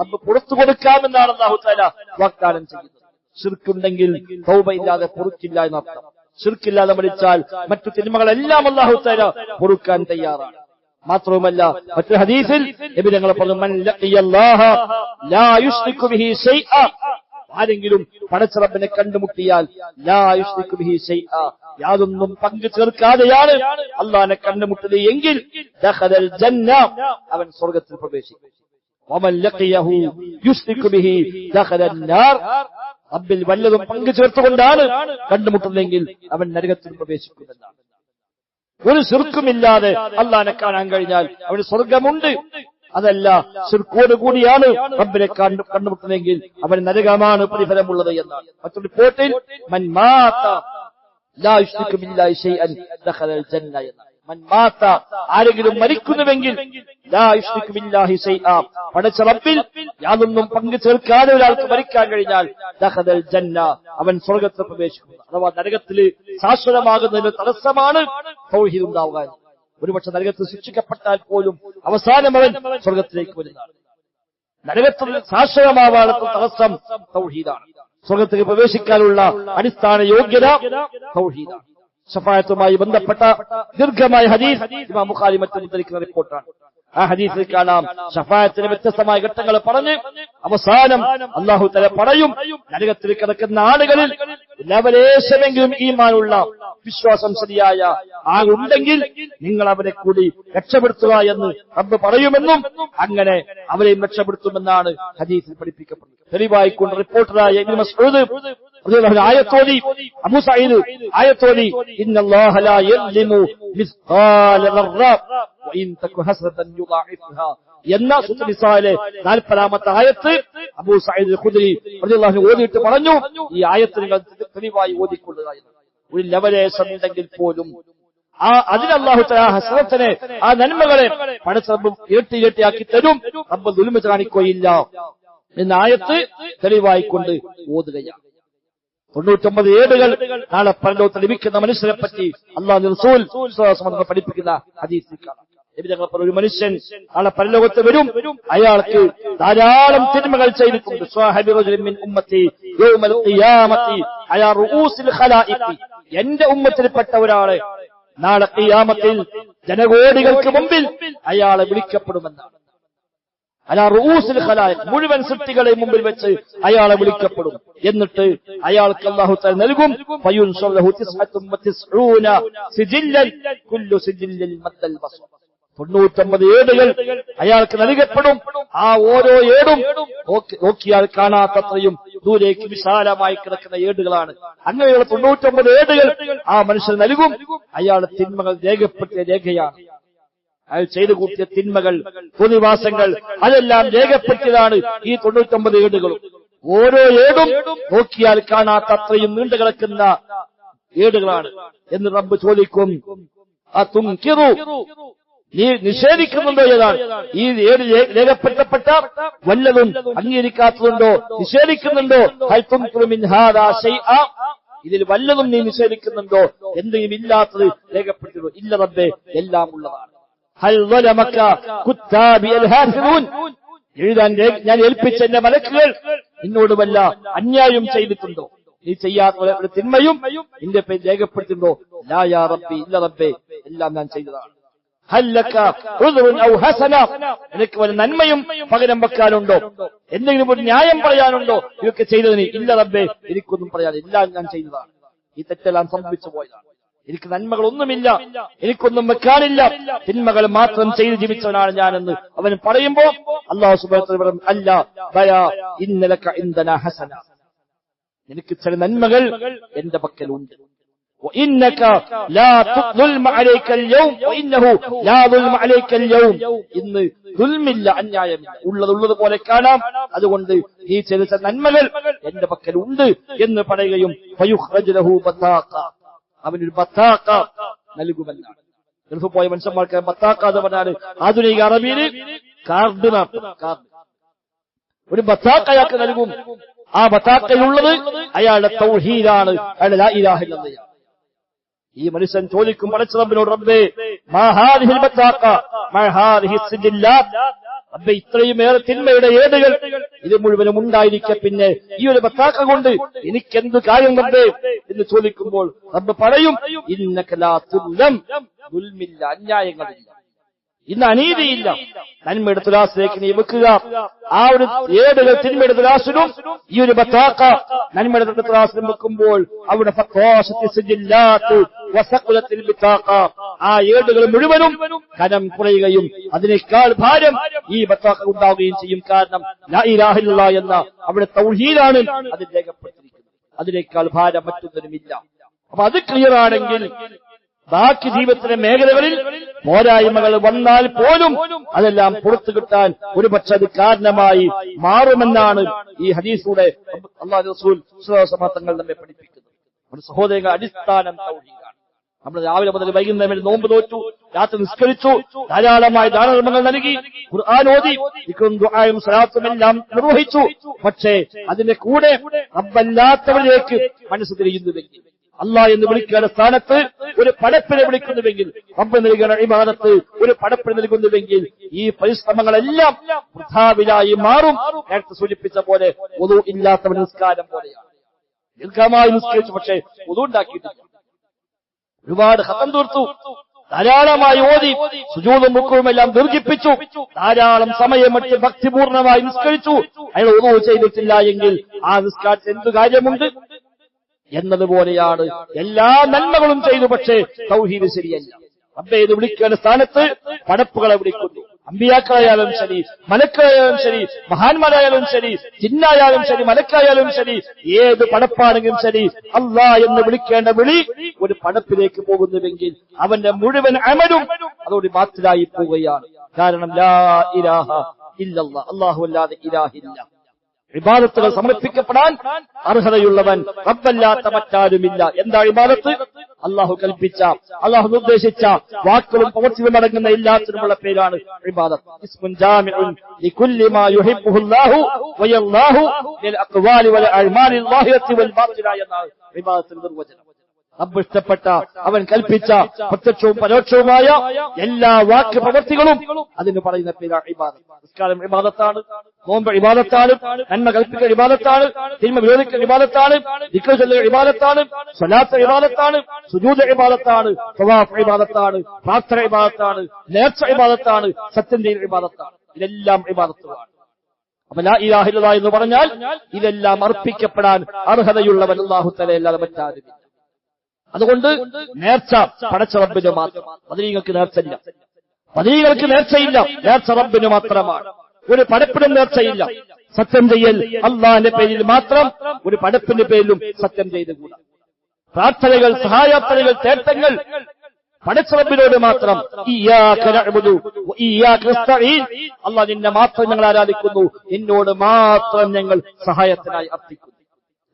റബ്ബ് പുറത്തു കൊടുക്കാമെന്നാണ് അല്ലാഹു തആല വാഗ്ദാനം ചെയ്യുന്നത്. ശിർക്കുണ്ടെങ്കിൽ തൗബ ഇല്ലാതെ പൊറുക്കില്ല എന്നർത്ഥം. ശിർക്കില്ലാതെ മരിച്ചാൽ മറ്റു തിന്മകളെല്ലാം അല്ലാഹു തആല പൊറുക്കാൻ തയ്യാറാണ്. മാത്രവുമല്ല, മറ്റൊരു ഹദീസിൽ നബി തങ്ങൾ പറഞ്ഞു, മൻ ലഖിയല്ലാഹ ലാ യുശ്രികു ബിഹി ശൈഅ, ആരെങ്കിലും പടച്ച റബ്ബിനെ കണ്ടുമുട്ടിയാൽ ലാ യുശ്രികു ബിഹി ശൈഅ, യാതൊന്നും പങ്കു ചേർക്കാതെയാണ് അല്ലാഹുവിനെ കണ്ടുമുട്ടുന്നത് എങ്കിൽ ദഖലൽ ജന്ന, അവൻ സ്വർഗ്ഗത്തിൽ പ്രവേശിക്കും. വമൻ ലഖിയഹു യുശ്രികു ബിഹി ദഖലൻ നാർ, റബ്ബിൽ വല്ലതും പങ്കു ചേർത്തുകൊണ്ടാണ് കണ്ടുമുട്ടുന്നതെങ്കിൽ അവൻ നരകത്തിൽ പ്രവേശിക്കുമെന്നാണ്. ഒരു ശിർക്കുമില്ലാതെ അല്ലാഹുവിനെ കാണാൻ കഴിഞ്ഞാൽ അവന് സ്വർഗമുണ്ട്. അതല്ല, ശിർക്കോട് കൂടിയാണ് റബ്ബിനെ കണ്ടുമുട്ടുന്നതെങ്കിൽ അവന് നരകമാണ് പ്രതിഫലമുള്ളത് എന്നാണ്. മറ്റൊരു റിപ്പോർട്ടിൽ മൻ മാത ലാ യുശ്രികു ബില്ലാഹി ശൈഅൻ ദഖലൽ ജന്ന എന്നാണ്. മൻ മാത, ആരെങ്കിലും മരിക്കുന്നുവെങ്കിൽ ലാ യുശ്രികു ബില്ലാഹി ശൈഅ, പടച്ച റബ്ബിൽ യാതൊന്നും പങ്കു ചേർക്കാതെ ഒരാൾക്ക് മരിക്കാൻ കഴിഞ്ഞാൽ ദഖലൽ ജന്ന, അവൻ സ്വർഗ്ഗത്തിൽ പ്രവേശിക്കുന്നു. അഥവാ നരകത്തിൽ ശാശ്വതമാകുന്നതിന് തടസ്സമാണ് തൗഹീദ് ഉണ്ടാവുക. ഒരുപക്ഷെ നരകത്തിൽ ശിക്ഷിക്കപ്പെട്ടാൽ പോലും അവസാനം അവൻ സ്വർഗത്തിലേക്ക് വരുന്നതാണ്. നരകത്തിൽ ശാശ്വതമാവാനുള്ള തടസ്സം തൗഹീദാണ്. സ്വർഗത്തിലേക്ക് പ്രവേശിക്കാനുള്ള അടിസ്ഥാന യോഗ്യത തൗഹീദാണ്. ശഫാഅത്തുമായി ബന്ധപ്പെട്ട ദീർഘമായ ഹദീസ് ഇമാം ബുഖാരി മറ്റും ഉദ്ധരിക്കുന്ന റിപ്പോർട്ടാണ്. ആ ഹദീസിൽ കാണാം, ശഫാഅത്തിന് വ്യത്യസ്തമായ ഘട്ടങ്ങൾ പറഞ്ഞ് അവസാനം അല്ലാഹു തആല പറയും, നരകത്തിൽ കിടക്കുന്ന ആളുകളിൽ ലവലേശമെങ്കിലും ഈമാനുള്ള വിശ്വാസം ശരിയായ ആളുണ്ടെങ്കിൽ നിങ്ങൾ അവരെ കൂടി രക്ഷപ്പെടുത്തുക എന്ന് റബ്ബ് പറയുമെന്നും അങ്ങനെ അവരെയും രക്ഷപ്പെടുത്തുമെന്നാണ് ഹദീസിൽ പഠിപ്പിക്കപ്പെടുന്നത്. തെളിവായിക്കൊണ്ട് റിപ്പോർട്ടറായ ഇബ്നു മസ്ഊദ് ആയത്തോതി, അബൂ സഈദ് ആയത്തോതി, ഇന്നല്ലാഹ ലാ യസ്ലിമു മിസ്ഖാല ദർറ വഇൻ തകു ഹസറതൻ യുദാഇഫുഹാ എന്ന സൂറത്തുൽ നിസായിലെ 40-ാമത്തെ ആയത്ത് അബൂ സഈദ് ഖുദ്രി റളിയല്ലാഹു അൻഹു ഓതിയിട്ട് പറഞ്ഞു, ഈ ആയത്ത് നിങ്ങൾ തെളിവായി ഓതിക്കൊള്ളുക എന്ന്. ഒരു ലവലേശം ഉണ്ടെങ്കിൽ പോലും അതിന് അല്ലാഹു തആല ഹസറത്തിനെ, ആ നന്മകളെ പടച്ച റബ്ബ് ഇരട്ടിയാക്കി തരും, റബ്ബ് ദുൽമ കാണിക്കുകയില്ല എന്ന ആയത്ത് തെളിവായിക്കൊണ്ട് ഓതുകയാണ്. 99 ഏടുകൾ നാളെ പരലോകത്ത് ലഭിക്കുന്ന മനുഷ്യരെ പറ്റി അല്ലാഹുവിന്റെ റസൂൽ പഠിപ്പിക്കുന്ന ഹദീസിൽ കാണാം. ഒരു മനുഷ്യൻ നാളെ പരലോകത്ത് വരും, അയാൾക്ക് ധാരാളം തിന്മകൾ ചെയ്തിട്ടുണ്ട്. എന്റെ ഉമ്മത്തിൽപ്പെട്ട ഒരാളെ നാളെ ഖിയാമത്തിൽ ജനകോടികൾക്ക് മുമ്പിൽ അയാളെ വിളിക്കപ്പെടുമെന്നാണ്. അലാ റൂസിൽ ഖലായിഖ്, മുഴുവൻ സൃഷ്ടികളെ മുമ്പിൽ വെച്ച് അയാളെ വിളിക്കപ്പെടും. എന്നിട്ട് അയാൾക്ക് അല്ലാഹു തആല നൽകും, ഫയുൻസലഹു 99 സിജില്ലൻ കുല്ലു സിജില്ലിൽ മദ്ദൽ ബസർ, 99 ഏടുകൾ അയാൾക്ക് നൽകപ്പെടും. ആ ഓരോ ഏടും നോക്കിയാൽ കാണാത്തത്രയും ദൂരേക്ക് വിശാലമായി കിടക്കുന്ന ഏടുകളാണ്. അങ്ങനെയുള്ള 99 ഏടുകൾ ആ മനുഷ്യൻ നൽകും. അയാളുടെ തിന്മകൾ രേഖപ്പെടുത്തിയ രേഖയാണ്. അയാൾ ചെയ്തു കൂട്ടിയ തിന്മകൾ, തോന്നിവാസങ്ങൾ, അതെല്ലാം രേഖപ്പെടുത്തിയതാണ് ഈ 99 ഏടുകളും. ഓരോ ഏടും നോക്കിയാൽ കാണാത്ത അത്രയും നീണ്ടു കിടക്കുന്ന ഏടുകളാണ് എന്ന് റബ്ബ് ചോദിക്കും, നീ നിഷേധിക്കുന്നുണ്ടോ ഏതാണ്? ഈ ഏട് രേഖപ്പെടുത്തപ്പെട്ട വല്ലതും അംഗീകരിക്കാത്തതുണ്ടോ, നിഷേധിക്കുന്നുണ്ടോ? ഇതിൽ വല്ലതും നീ നിഷേധിക്കുന്നുണ്ടോ? എന്തെങ്കിലും ഇല്ലാത്തത് രേഖപ്പെടുത്തുന്നു? ഇല്ല റബ്ബേ, എല്ലാം ഉള്ളതാണ്. എഴുതാൻ ഞാൻ ഏൽപ്പിച്ച എന്റെ മലക്കുകൾ നിന്നോട് വല്ല അന്യായം ചെയ്തിട്ടുണ്ടോ? നീ ചെയ്യാത്ത ഒരു തിന്മയും നിന്റെ പേര് രേഖപ്പെടുത്തുന്നുണ്ടോ? ലാ യാ റബ്ബി, ഇല്ല റബ്ബേ, എല്ലാം ഞാൻ ചെയ്തതാണ്. നിനക്ക് വല്ല നന്മയും പകരം വെക്കാനുണ്ടോ? എന്തെങ്കിലും ഒരു ന്യായം പറയാനുണ്ടോ ഇതൊക്കെ ചെയ്തതിന്? ഇല്ല റബ്ബേ, എനിക്കൊന്നും പറയാൻ, എല്ലാം ഞാൻ ചെയ്തതാണ്. ഈ തെറ്റെല്ലാം സംഭവിച്ചു പോയതാണ്. എനിക്ക് നന്മകളൊന്നുമില്ല, എനിക്കൊന്നും വെക്കാനില്ല, തിന്മകൾ മാത്രം ചെയ്ത് ജീവിച്ചവനാണ് ഞാനെന്ന് അവൻ പറയുമ്പോ അല്ലാഹു സുബ്ഹാനഹു വ തആല പറഞ്ഞു, അല്ല ബലാ ഇന്നലക ഇൻദനാ ഹസന, നിനക്ക് ചില നന്മകൾ എന്റെ പക്കലുണ്ട്. وإنك لا ظلم عليك اليوم وإنه لا ظلم عليك اليوم, ഇന്ന് ദുൽമില്ല, അന്യായമില്ല, ഉള്ളതുപോലെ കാണാം. അതുകൊണ്ട് ഈ ചില നന്മകൾ എന്റെ പക്കലുണ്ട് എന്ന് പറയുകയും ഫയുഖ്റജ് ലഹു ബത്താഖ, അവനൊരു ബത്താഖ നൽകുമെന്നാണ്. ഗൾഫ് പോയ മനുഷ്യന്മാർക്ക് ബത്താഖ എന്ന് പറഞ്ഞാൽ ആധുനിക അറബിയിൽ കാർഡ്, ഒരു ബത്താഖ അയാൾക്ക് നൽകും. ആ ബത്താഖയിലുള്ളത് അയാളുടെ തൗഹീദാണ്, അയാളുടെ ലാ ഇലാഹ ഇല്ലല്ലാഹ്. ഈ മനുഷ്യൻ ചോദിക്കും പടച്ച റബ്ബിനോട്, റബ്ബേ മാ ഹാദിഹിൽ ബത്താഖ മാ ഹാദിഹി സിജില്ലാത്ത്, റബ്ബേ ഇത്രയുമേറെ തിന്മയുടെ ഏടുകൾ ഇത് മുഴുവനും ഉണ്ടായിരിക്കെ പിന്നെ ഈ ഒരു ബത്താഖ കൊണ്ട് എനിക്കെന്ത് കാര്യം റബ്ബേ എന്ന് ചോദിക്കുമ്പോൾ റബ്ബ് പറയും, ഇന്നക ലാ തുല്ലം, ദുൽമില്ല, അന്യായങ്ങളില്ല, ഇന്ന് അനീതിയില്ല. നന്മയുടെ തുലാസിലേക്ക് നീ വെക്കുക. ആ ഒരു ഏടുകൾ തിന്മയുടെ തുലാസിലും ഈ ഒരു ബത്താഖ നന്മയുടെ തുലാസിലും വെക്കുമ്പോൾ അവിടെ ആ ഏടുകൾ മുഴുവനും കനം കുറയുകയും അതിനേക്കാൾ ഭാരം ഈ ബത്താഖ ഉണ്ടാവുകയും ചെയ്യും. കാരണം ലാ ഇലാഹ ഇല്ലല്ലാഹ് എന്ന അവിടെ തൗഹീദാണ് അതിൽ രേഖപ്പെടുത്തിയിരിക്കുന്നത്. അതിനേക്കാൾ ഭാരം മറ്റൊന്നിനുമില്ല. അപ്പൊ അത് ക്ലിയർ ആണെങ്കിൽ ബാക്കി ജീവിതത്തിലെ മേഖലകളിൽ പോരായ്മകൾ വന്നാൽ പോലും അതെല്ലാം പുറത്തു കിട്ടാൻ ഒരുപക്ഷെ അത് കാരണമായി മാറുമെന്നാണ് ഈ ഹദീസിലൂടെ അല്ലാഹു റസൂൽ സ്വല്ലല്ലാഹു അലൈഹി വസല്ലം തങ്ങൾ നമ്മെ പഠിപ്പിക്കുന്നത്. ഒരു സഹോദരങ്ങളുടെ അടിസ്ഥാനം തൗഹീദാണ്. നമ്മൾ രാവിലെ മുതൽ വൈകുന്നേരം വരെ നോമ്പ് നോറ്റു, രാത്രി നിസ്കരിച്ചു, ധാരാളമായ ദാനധർമ്മങ്ങൾ നൽകി, ഖുർആൻ ഓതി, ദിക്റും ദുആയും സ്വലാത്തും എല്ലാം നിർവഹിച്ചു. പക്ഷേ അതിന്റെ കൂടെ റബ്ബല്ലാത്തവരിലേക്ക് മനസ്സ് തിരിയുന്നുവെങ്കിൽ, അല്ലാഹ് എന്ന് വിളിക്കേണ്ട സ്ഥാനത്ത് ഒരു പടപ്പിനെ വിളിക്കുന്നുവെങ്കിൽ, റബ്ബ് നൽകുന്ന ഇബാദത്ത് ഒരു പടപ്പിന് നൽകുന്നുവെങ്കിൽ ഈ പരിശ്രമങ്ങളെല്ലാം വൃഥാവിലായി മാറും. നേരത്തെ സൂചിപ്പിച്ച പോലെ വുദു ഇല്ലാത്തവൻ നിസ്കാരം പോലെയാണ്. ദീർഘമായി നിസ്കരിച്ചു, പക്ഷേ വുദു ഉണ്ടാക്കിയിട്ടില്ല. ഒരുപാട് ഖതം തീർത്തു, ധാരാളമായി ഓതി, സുജൂദും റുക്കൂഉം എല്ലാം ദീർഘിപ്പിച്ചു, ധാരാളം സമയമെടുത്ത് ഭക്തിപൂർണമായി നിസ്കരിച്ചു. അയാൾ വുദു ചെയ്തിട്ടില്ല എങ്കിൽ ആ നിസ്കാരത്തിൽ എന്ത് കാര്യമുണ്ട് എന്നതുപോലെയാണ്. എല്ലാ നന്മകളും ചെയ്തു, പക്ഷേ തൗഹീദ് ശരിയല്ല. റബ്ബേ എന്ന് വിളിക്കേണ്ട സ്ഥാനത്ത് പടപ്പുകളെ വിളിക്കുന്നു. അമ്പിയാക്കളായാലും ശരി, മലക്കായാലും ശരി, മഹാന്മാരായാലും ശരി, ജിന്നായാലും ശരി, മലക്കായാലും ശരി, ഏത് പടപ്പാണെങ്കിലും ശരി, അല്ലാഹ് എന്ന് വിളിക്കേണ്ട വിളി ഒരു പടപ്പിലേക്ക് പോകുന്നുവെങ്കിൽ അവന്റെ മുഴുവൻ അമലും അതോടെ ബാത്തിലായി പോവുകയാണ്. കാരണം ലാ ഇലാഹ ഇല്ലല്ലാഹ്, അല്ലാഹു അല്ലാതെ ഇലാഹില്ല. ഇബാദത്തുകൾ സമർപ്പിക്കപ്പെടാൻ അർഹതയുള്ളവൻ റബ്ബല്ലാത്ത മറ്റാരുമില്ല. എന്താ ഇബാദത്ത്? അല്ലാഹു കൽപ്പിച്ച, അല്ലാഹു നിർദ്ദേശിച്ച വാക്കുകളും പ്രവൃത്തികളും അടങ്ങുന്ന എല്ലാത്തിനുമുള്ള പേരാണ് ഇബാദത്ത്. ഇസ്മുൻ ജാമിഉൻ ലികുല്ലി മാ യുഹിബ്ബുഹുല്ലാഹു വയല്ലാഹു ലിൽ അഖ്വാലി വൽ അഅ്മാലിൽ ളാഹിറത്തി വൽ ബാത്തില എന്നാണ് ഇബാദത്തിന്റെ നിർവചനം. റബ്ബ് ഇഷ്ടപ്പെട്ട, അവൻ കൽപ്പിച്ച പ്രത്യക്ഷവും പരോക്ഷവുമായ എല്ലാ വാക്ക് പ്രവൃത്തികളും അതിന് പറയുന്ന പേരാണ് ഇബാദത്ത്. നിസ്കാരം ഇബാദത്താണ്, നോമ്പ് ഇബാദത്താണ്, നന്മ കൽപ്പിക്കൽ ഇബാദത്താണ്, തിന്മ വിരോധിക്കൽ ഇബാദത്താണ്, ദിക്ർ ചൊല്ലൽ ഇബാദത്താണ്, സ്വലാത്ത് ഇബാദത്താണ്, സുജൂദ് ഇബാദത്താണ്, തവാഫ് ഇബാദത്താണ്, പ്രാർത്ഥന ഇബാദത്താണ്, നേർച്ച ഇബാദത്താണ്, സത്യം ചെയ്യൽ ഇബാദത്താണ്. ഇതെല്ലാം ഇബാദത്തുകളാണ്. അപ്പൊ ലാ ഇലാഹ ഇല്ലല്ലാഹ് എന്ന് പറഞ്ഞാൽ ഇതെല്ലാം അർപ്പിക്കപ്പെടാൻ അർഹതയുള്ളവൻ അല്ലാഹു തആല അല്ലാതെ മറ്റാരുമില്ല. അതുകൊണ്ട് നേർച്ച പടച്ച റബ്ബിന് മാത്രം. ബദരീങ്ങൾക്ക് നേർച്ചയില്ല, ബദരീങ്ങൾക്ക് നേർച്ചയില്ല, നേർച്ച റബ്ബിന് മാത്രമാണ്. ഒരു പടപ്പിനും നേർച്ചയില്ല. സത്യം ചെയ്യൽ അല്ലാഹുവിന്റെ പേരിൽ മാത്രം, ഒരു പടപ്പിന്റെ പേരിലും സത്യം ചെയ്തുകൂടാ. പ്രാർത്ഥനകൾ, സഹായാർത്ഥനകൾ, തേട്ടങ്ങൾ പടച്ച റബ്ബിനോട് മാത്രം. ഇയ്യാക നഅ്ബുദു വ ഇയ്യാക നസ്തഈൻ, അല്ലാഹ് നിന്നെ മാത്രം ഞങ്ങൾ ആരാധിക്കുന്നു, നിന്നോട് മാത്രം ഞങ്ങൾ സഹായത്തിനായി അർത്ഥിക്കുന്നു.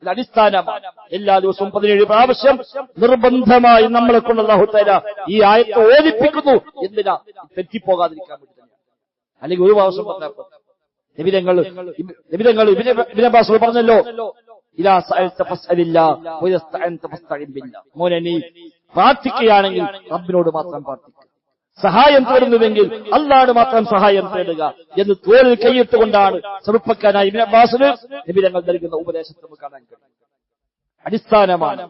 ഇത് അടിസ്ഥാനമാണ്. എല്ലാ ദിവസവും 17 പ്രാവശ്യം നിർബന്ധമായി നമ്മളെ കൊണ്ട് അല്ലാഹു തആല ഈ ആയത്ത് ഓതിപ്പിക്കുന്നു. എന്തിനാ? തെറ്റിപ്പോകാതിരിക്കാൻ വേണ്ടി. അല്ലെങ്കിൽ ഒരു പ്രാവശ്യം പറഞ്ഞപ്പോൾ നബിതങ്ങൾ ഇബ്നു അബ്ബാസ് പറഞ്ഞല്ലോ, ഇലാ സഅൽത ഫസ്അലില്ലാ വ യസ്തഅൻത ഫസ്തഇൻ ബില്ലാ. മോനെ, നീ പ്രാർത്ഥിക്കുകയാണെങ്കിൽ റബ്ബിനോട് മാത്രം പ്രാർത്ഥിക്കുക. സഹായം തേടുന്നുവെങ്കിൽ അല്ലാഹുവിനോട് മാത്രം സഹായം തേടുക എന്ന് തോളിൽ കൈയിട്ടുകൊണ്ടാണ് ചെറുപ്പക്കാരനായ ഇബ്നു അബ്ബാസിന് നബിതങ്ങൾ നൽകുന്ന ഉപദേശം നമുക്ക് കാണാൻ കഴിയും. അടിസ്ഥാനമാണ്.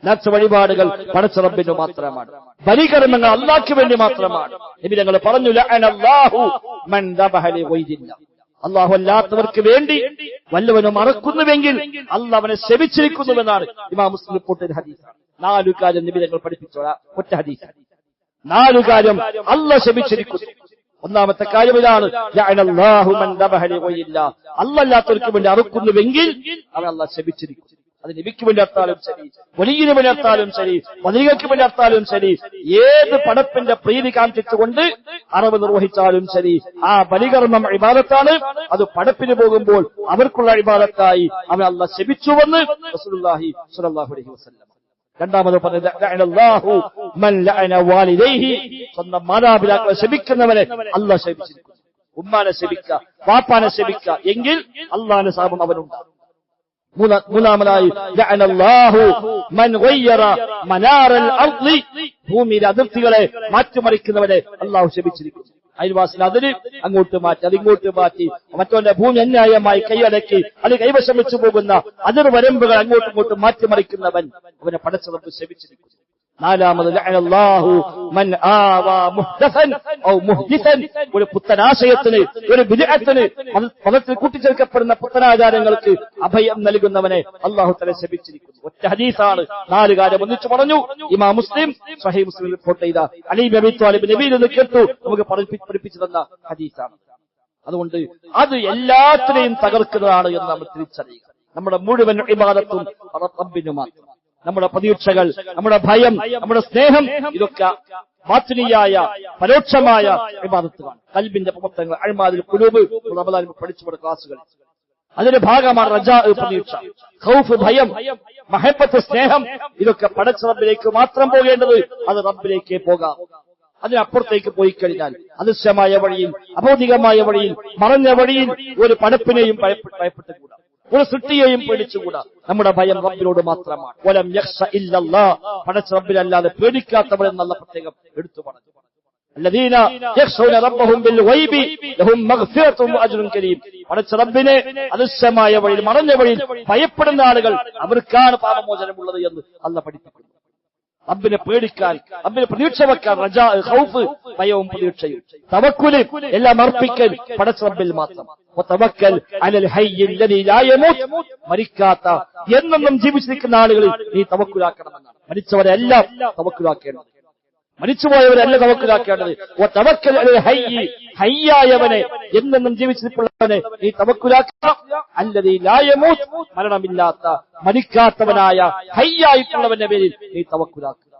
നേർച്ച വഴിപാടുകൾ പടച്ച റബ്ബിന് മാത്രമാണ്. ബലികർമ്മങ്ങൾ അല്ലാഹുവിന് വേണ്ടി മാത്രമാണ്. നബിതങ്ങൾ പറഞ്ഞു, ലഅനല്ലാഹു മൻ ദബഹ ലിഗൈരില്ലാ, അല്ലാഹു അല്ലാത്തവർക്ക് വേണ്ടി വല്ലവനും അറക്കുന്നുവെങ്കിൽ അല്ലാഹു അവനെ ശപിച്ചിരിക്കുന്നുവെന്നാണ് ഇമാം മുസ്ലിം റിപ്പോർട്ട് ചെയ്ത ഹദീസ്. 4 കാര്യം നബി തങ്ങൾ പഠിപ്പിച്ചോളാം. ഒറ്റ ഹദീസ്. 4 കാര്യം അല്ലാഹ് ശപിച്ചിരിക്കുന്നു. ഒന്നാമത്തെ കാര്യം ഇതാണ്, ലഅനല്ലാഹു മൻ ദബഹ ലിഗൈരില്ലാഹ്. അല്ലാഹുവിற்கு വേണ്ടി അറുക്കുന്നുവെങ്കിൽ അവൻ അല്ലാഹ് ശപിച്ചിരിക്കുന്നു. അത് നബിക്ക് വേണ്ടി അർത്താലും ശരി, വലിയന് വേണ്ടി അർത്താലും ശരി, മദീനയ്ക്ക് വേണ്ടി അർത്താലും ശരി, ഏത് പടപ്പിന്റെ പ്രീതി കാണിച്ചുകൊണ്ട് അറവ് നിർവഹിച്ചാലും ശരി, ആ ബലികർമ്മം ഇബാദത്താണ്. അത് പടപ്പിന് പോകുമ്പോൾ അവർക്കുള്ള ഇബാദത്തായി അവൻ അല്ലാഹ് ശപിച്ചുവെന്ന് റസൂലുള്ളാഹി സ്വല്ലല്ലാഹു അലൈഹി വസല്ലം. രണ്ടാമത് പറഞ്ഞത് ലഅനല്ലാഹു മൻ ലഅന വാലിദൈഹി. സ്വന്തം മാതാപിതാക്കളെ ശപിക്കുന്നവനെ അല്ലാഹ് ശപിച്ചിരിക്കുന്നു. ഉമ്മാനെ ശപിക്കുക, വാപ്പാനെ ശപിക്കുക എങ്കിൽ അല്ലാഹുവിന്റെ ശാപം അവനുണ്ടാകും. മൂന്നാമതായി ലഅനല്ലാഹു മൻ ഗയ്യറ മനാറൽ അർളി. ഭൂമിയിലെ അതിർത്തികളെ മാറ്റിമറിക്കുന്നവനെ അല്ലാഹു ശപിച്ചിരിക്കുന്നു. അയൽവാസിന് അതിന് അങ്ങോട്ട് മാറ്റി, അതിങ്ങോട്ട് മാറ്റി, മറ്റവന്റെ ഭൂമി അന്യായമായി കൈയടക്കി അത് കൈവശം വെച്ചു പോകുന്ന അതിർ വരമ്പുകൾ അങ്ങോട്ടും ഇങ്ങോട്ടും മാറ്റിമറിക്കുന്നവൻ അവനെ പടച്ച റബ്ബ് ശപിച്ചിരിക്കുന്നു. നാലാമത് ലഅനല്ലാഹു മൻ ആവാ മുഹ്ദസൻ ഔ മുഹ്ദിസൻ. ഒരു പുത്തനാശയത്തിന്, ഒരു ബിദ്അത്തിന്, മതത്തിൽ കൂട്ടിച്ചേർക്കപ്പെടുന്ന പുത്തനാചാരങ്ങൾക്ക് അഭയം നൽകുന്നവനെ അല്ലാഹു തആല ശപിച്ചിരിക്കുന്നു. ഒറ്റ ഹദീസാണ് 4 കാര്യം ഒന്നിച്ചു പറഞ്ഞു. ഇമാം മുസ്ലിം സ്വഹീഹ് മുസ്ലിം റിപ്പോർട്ട് ചെയ്ത അലി ഇബ്നു അബീ ത്വാലിബ് നബിയിൽ നിന്ന് കേട്ടു നമുക്ക് പഠിപ്പിച്ചു തന്ന ഹദീസാണ്. അതുകൊണ്ട് അത് എല്ലാത്തിനെയും തകർക്കുന്നതാണ് എന്ന് നമ്മൾ തിരിച്ചറിയുക. നമ്മുടെ മുഴുവൻ ഇബാദത്തും റബ്ബിന് മാത്രം. നമ്മുടെ പ്രതീക്ഷകൾ, നമ്മുടെ ഭയം, നമ്മുടെ സ്നേഹം, ഇതൊക്കെ ബാത്തിനിയായ പരോക്ഷമായ ഇബാദത്തുകളാണ്. ഖൽബിന്റെ പ്രവർത്തനങ്ങൾ, അൽമാദിൽ ഖുലൂബ് റമദാനിൽ പഠിച്ചുള്ള ക്ലാസുകൾ, അതിന്റെ ഭാഗമാണ് റജാ പ്രതീക്ഷ, ഖൗഫ് ഭയം, മഹബത്ത് സ്നേഹം. ഇതൊക്കെ പടച്ച റബ്ബിലേക്ക് മാത്രം പോകേണ്ടത്. അത് റബ്ബിലേക്ക് പോകാം. അതിനപ്പുറത്തേക്ക് പോയി കഴിഞ്ഞാൽ അദൃശ്യമായ വഴിയിൽ, അഭൗതികമായ വഴിയിൽ, മറഞ്ഞ വഴിയിൽ ഒരു പടപ്പിനെയും ഭയപ്പെട്ടുകൂടാ, ഒരു സൃഷ്ടിയെയും പേടിച്ചുകൂടാ. നമ്മുടെ ഭയം റബ്ബിനോട് മാത്രമാണ്. വലം യഖ്ശ ഇല്ലല്ലാഹ്. പടച്ച റബ്ബിനല്ലാതെ പേടിക്കാത്തവരെന്നുള്ള പ്രത്യേകം എടുത്തു പറഞ്ഞു. الذين يخشون ربهم بالغيب لهم مغفرة وأجر كريم. പടച്ച റബ്ബിനെ അദൃശ്യമായ വഴിയിൽ, മറഞ്ഞ വഴിയിൽ ഭയപ്പെടുന്ന ആളുകൾ അവർക്കാണ് പാപമോചനമുള്ളത് എന്ന് അല്ലാഹ് പഠിപ്പിക്കുന്നു. റബ്ബിനെ പേടിക്കാൻ, റബ്ബിനെ പ്രതീക്ഷ വെക്കാൻ, റജാ, ഖൗഫ്, ഭയവും പ്രതീക്ഷയും, തവക്കുല്, എല്ലാം അർപ്പിക്കൽ പടച്ച റബ്ബിൽ മാത്രം. വതവക്കൽ അലൽ ഹയ്യിൽ ലദീ ലാ യമൂത്ത്. മരിക്കാത്ത എന്നെന്നും ജീവിച്ചിരിക്കുന്ന ആളുകളിൽ നീ തവക്കുലാക്കണമെന്നാണ്. മരിച്ചവരെ എല്ലാം തവക്കുലാക്കേണ്ടത്, മരിച്ചുപോയവരല്ല തവക്കുലാക്കേണ്ടത്. വതവക്കൽ അലൽ ഹയ്യി. ഹയ്യായവനെ, എന്നെന്നും ജീവിച്ചിരിപ്പുള്ളവനെ നീ തവക്കുലാക്കണം. അല്ലദീ ലാ യമൂത്ത്. മരണമില്ലാത്ത, മരിക്കാത്തവനായ ഹയ്യായിട്ടുള്ളവന്റെ പേരിൽ നീ തവക്കുലാക്കുക.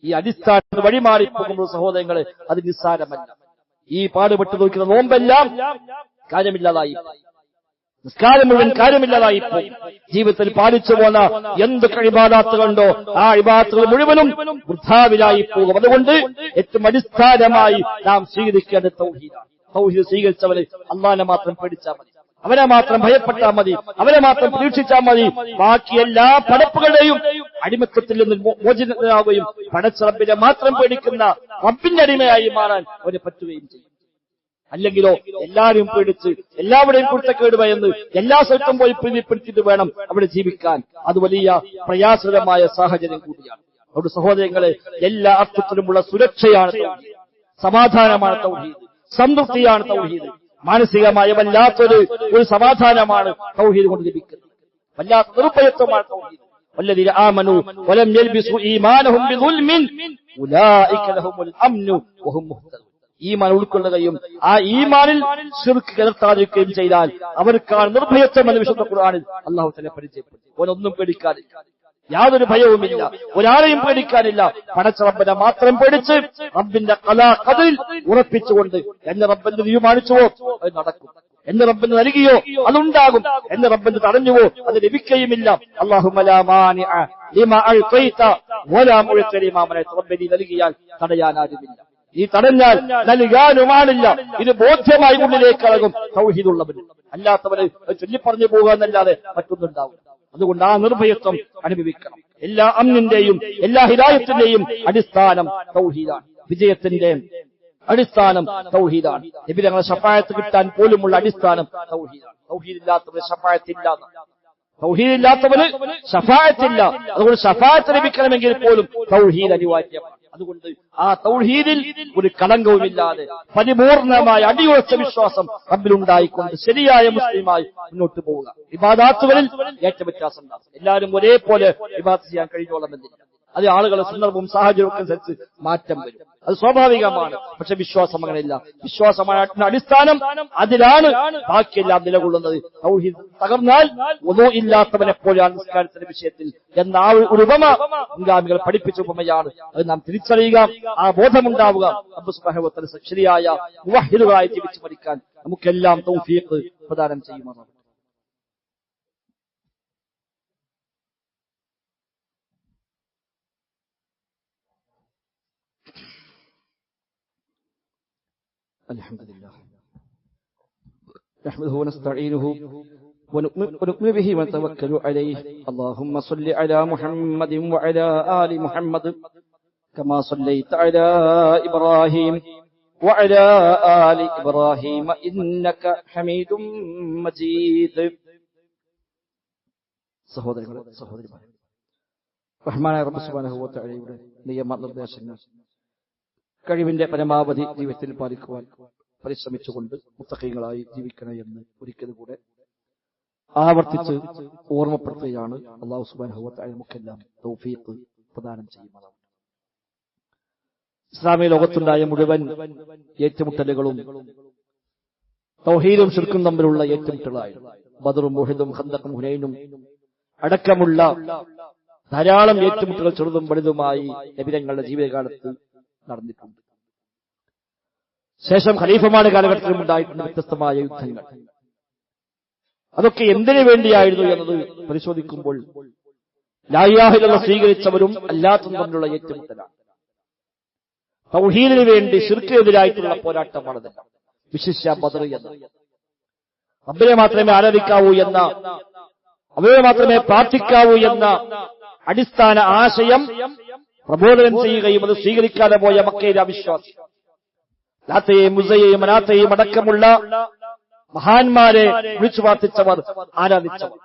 ഈ അടിസ്ഥാനത്തിന് വഴിമാറിപ്പോകുമ്പോൾ സഹോദരങ്ങളെ അത് നിസ്സാരമല്ല. ഈ പാടുപെട്ട് നോക്കുന്ന നോമ്പെല്ലാം കാര്യമില്ലാതായി, നിസ്കാരം മുഴുവൻ കാര്യമില്ലാതായിപ്പോയി. ജീവിതത്തിൽ പാലിച്ചു പോന്ന എന്ത് ഇബാദത്തുകളുണ്ടോ ആ ഇബാദത്തുകൾ മുഴുവനും വൃഥാവിലായി പോകും. അതുകൊണ്ട് ഏറ്റവും അടിസ്ഥാനമായി നാം സ്വീകരിക്കേണ്ടത് തൗഹീദാണ്. തൗഹീദ് സ്വീകരിച്ചവരെ അല്ലാഹുവിനെ മാത്രം പേടിച്ചാൽ മതി, അവനെ മാത്രം ഭയപ്പെട്ടാൽ മതി, അവനെ മാത്രം പ്രതീക്ഷിച്ചാൽ മതി. ബാക്കി എല്ലാ പടപ്പുകളുടെയും അടിമത്തത്തിൽ നിന്ന് മോചിതനാവുകയും പടച്ച റബ്ബിനെ മാത്രം പേടിക്കുന്ന റബ്ബിന്റെ അടിമയായി മാറാൻ അവന് പറ്റുകയും ചെയ്യും. അല്ലെങ്കിലോ എല്ലാവരും പേടിച്ച്, എല്ലാവരുടെയും കുരുത്തക്കേട് ഭയന്ന്, എല്ലാ സ്ഥലത്തും പോയി പ്രീതിപ്പെടുത്തിയിട്ട് വേണം അവിടെ ജീവിക്കാൻ. അത് വലിയ പ്രയാസകരമായ സാഹചര്യം കൂടിയാണ്. അവിടെ സഹോദരങ്ങളെ, എല്ലാ അർത്ഥത്തിലുമുള്ള സുരക്ഷയാണ് തൗഹീദ്, സമാധാനമാണ് തൗഹീദ്, സംതൃപ്തിയാണ് തൗഹീദ്. മാനസികമായ വല്ലാത്തൊരു സമാധാനമാണ് തൗഹീദ് കൊണ്ട് ലഭിക്കുന്നത്. വല്ലാത്ത നിർഭയത്വമാണ് തൗഹീദ്. വല്ലദീന ആമനൂ വലം യൽബിസു ഈമാനഹും ബിദുൽമിൻ ഉലൈക ലഹുമുൽ അംനു വഹും മുഹ്തദൂൻ. ഈമാൻ ഉൾക്കൊള്ളുകയും ആ ഈമാനിൽ ശിർക്ക് കലർത്താതിരിക്കുകയും ചെയ്താൽ അവർക്കാണ് നിർഭയത്വം എന്ന് വിശുദ്ധ ഖുർആനിൽ അല്ലാഹു തആല പരിചയപ്പെടുത്തി. ഒന്നും പേടിക്കാനില്ല, യാതൊരു ഭയവുമില്ല, ഒരാളെയും പേടിക്കാനില്ല. പടച്ച റബ്ബിനെ മാത്രം പേടിച്ച് റബ്ബിന്റെ ഖലാ ഖദറിൽ ഉറപ്പിച്ചുകൊണ്ട് എന്ന് റബ്ബിന് തീരുമാനിച്ചുവോ അത് നടക്കും, എന്ന് റബ്ബിന് നൽകിയോ അതുണ്ടാകും, എന്ന് റബ്ബിന് തടഞ്ഞുവോ അത് ലഭിക്കുകയുമില്ല. അല്ലാഹുമ്മ ലാ മാനിഅ ലിമാ അൽഖൈത വലാ മുഅ്തി ലിമാ മനഅത. റബ്ബിനെ നൽകിയാൽ തടയാനാരുമില്ല, നീ തടഞ്ഞാൽ നൽകാനുമാണില്ല. ഇത് ബോധ്യമായി ഉള്ളിലേക്ക് ഇറങ്ങും തൗഹീദുള്ളവന്. അല്ലാത്തവന് ചൊല്ലിപ്പറഞ്ഞു പോകുക എന്നല്ലാതെ മറ്റൊന്നുണ്ടാവും. അതുകൊണ്ട് ആ നിർഭയത്വം അനുഭവിക്കണം. എല്ലാ അമ്നിന്റെയും എല്ലാ ഹിദായത്തിന്റെയും അടിസ്ഥാനം തൗഹീദാണ്. വിജയത്തിന്റെ അടിസ്ഥാനം തൗഹീദാണ്. നബി തങ്ങളുടെ ശഫാഅത്ത് കിട്ടാൻ പോലുമുള്ള അടിസ്ഥാനം തൗഹീദാണ്. തൗഹീദില്ലാത്തവന് ശഫാഅത്തില്ല, തൗഹീദില്ലാത്തവന് ശഫാഅത്തില്ല. അതുകൊണ്ട് ശഫാഅത്ത് ലഭിക്കണമെങ്കിൽ പോലും തൗഹീദ് അനിവാര്യമാണ്. അതുകൊണ്ട് ആ തൗഹീദിൽ ഒരു കളങ്കവുമില്ലാതെ പരിപൂർണമായ അടിയുറച്ച വിശ്വാസം റബ്ബിലുണ്ടായിക്കൊണ്ട് ശരിയായ മുസ്ലിമായി മുന്നോട്ട് പോവുക. ഇബാദാത്തുകളിൽ ഏറ്റവും വ്യത്യാസം ഉണ്ടാകും. എല്ലാവരും ഒരേപോലെ ഇബാദത്ത് ചെയ്യാൻ കഴിഞ്ഞോളമെന്നില്ല. അത് ആളുകളുടെ സന്ദർഭവും സാഹചര്യവും അനുസരിച്ച് മാറ്റം വരും. അത് സ്വാഭാവികമാണ്. പക്ഷെ വിശ്വാസം അങ്ങനെയല്ല. വിശ്വാസമാണ് അടിസ്ഥാനം. അതിലാണ് ബാക്കിയെല്ലാം നിലകൊള്ളുന്നത്. തൗഹീദ് തകർന്നാൽ വുളൂ ഇല്ലാത്തവനെ പോലെയാണ് നിസ്കാരത്തിന്റെ വിഷയത്തിൽ എന്ന ആ ഒരു ഉപമ മുൻഗാമികൾ പഠിപ്പിച്ച ഉപമയാണ്. അത് നാം തിരിച്ചറിയുക, ആ ബോധമുണ്ടാവുക. റബ്ബ് സുബ്ഹാനഹു വ തആല ശരിയായ മുവഹ്ഹിദുകളായി ജീവിച്ചു മരിക്കാൻ നമുക്കെല്ലാം തൗഫീഖ് പ്രദാനം ചെയ്യുമാറാകട്ടെ. الحمد لله نحمده ونستعينه ونؤمن به ونتوكل عليه. اللهم صل على محمد وعلى آل محمد كما صليت على إبراهيم وعلى آل إبراهيم إنك حميد مجيد. സഹോദരിമാരെ, റഹ്മാനായ റബ്ബ് സുബ്ഹാനഹു വ തആലയുടെ നിയമനിർദ്ദേശങ്ങൾ കഴിവിന്റെ പരമാവധി ജീവിതത്തിൽ പാലിക്കുവാൻ പരിശ്രമിച്ചുകൊണ്ട് മുത്തഖീങ്ങളായി ജീവിക്കണമെന്ന് ഒരിക്കൽ കൂടെ ആവർത്തിച്ച് ഓർമ്മപ്പെടുത്തുകയാണ്. അല്ലാഹു സുബ്ഹാനഹു വ തആല നമുക്കെല്ലാം തൗഫീഖ് പ്രദാനം ചെയ്യുമാറാകട്ടെ. ഇസ്ലാമിക ലോകത്തുണ്ടായ മുഴുവൻ ഏറ്റുമുട്ടലുകളും തൗഹീദും ശിർക്കും തമ്മിലുള്ള ഏറ്റുമുട്ടലായിരുന്നു. ബദറും ഉഹദും ഖന്ദഖും ഹുനൈനും അടക്കമുള്ള ധാരാളം ഏറ്റുമുട്ടലുകൾ ചെറുതും വലുതുമായി നബി തങ്ങളുടെ ജീവിതകാലത്ത് നടന്നിട്ടുണ്ട്. ശേഷം ഖലീഫമാരുടെ കാലഘട്ടത്തിലും ഉണ്ടായിട്ടുണ്ട് വ്യത്യസ്തമായ യുദ്ധങ്ങൾ. അതൊക്കെ എന്തിനു വേണ്ടിയായിരുന്നു എന്നത് പരിശോധിക്കുമ്പോൾ ലാ ഇലാഹ ഇല്ലല്ലാഹ് സ്വീകരിച്ചവരും അല്ലാത്തവരും തമ്മിലുള്ള ഏറ്റുമുട്ടലാണ്. തൗഹീദിന് വേണ്ടി ശിർക്കിനെതിരായിട്ടുള്ള പോരാട്ടമാണത്. വിശിഷ്യ ബദർ എന്ന റബ്ബിനെ മാത്രമേ ആരാധിക്കാവൂ എന്ന, അവരെ മാത്രമേ പ്രാർത്ഥിക്കാവൂ എന്ന അടിസ്ഥാന ആശയം പ്രബോധനം ചെയ്യുകയും അത് സ്വീകരിക്കാതെ പോയ മക്കയിലെ അവിശ്വാസി ലാത്തയെയും ഉസ്സയെയും മനാത്തയെയും അടക്കമുള്ള മഹാന്മാരെ വിളിച്ചു പ്രാർത്ഥിച്ചവർ, ആരാധിച്ചവർ.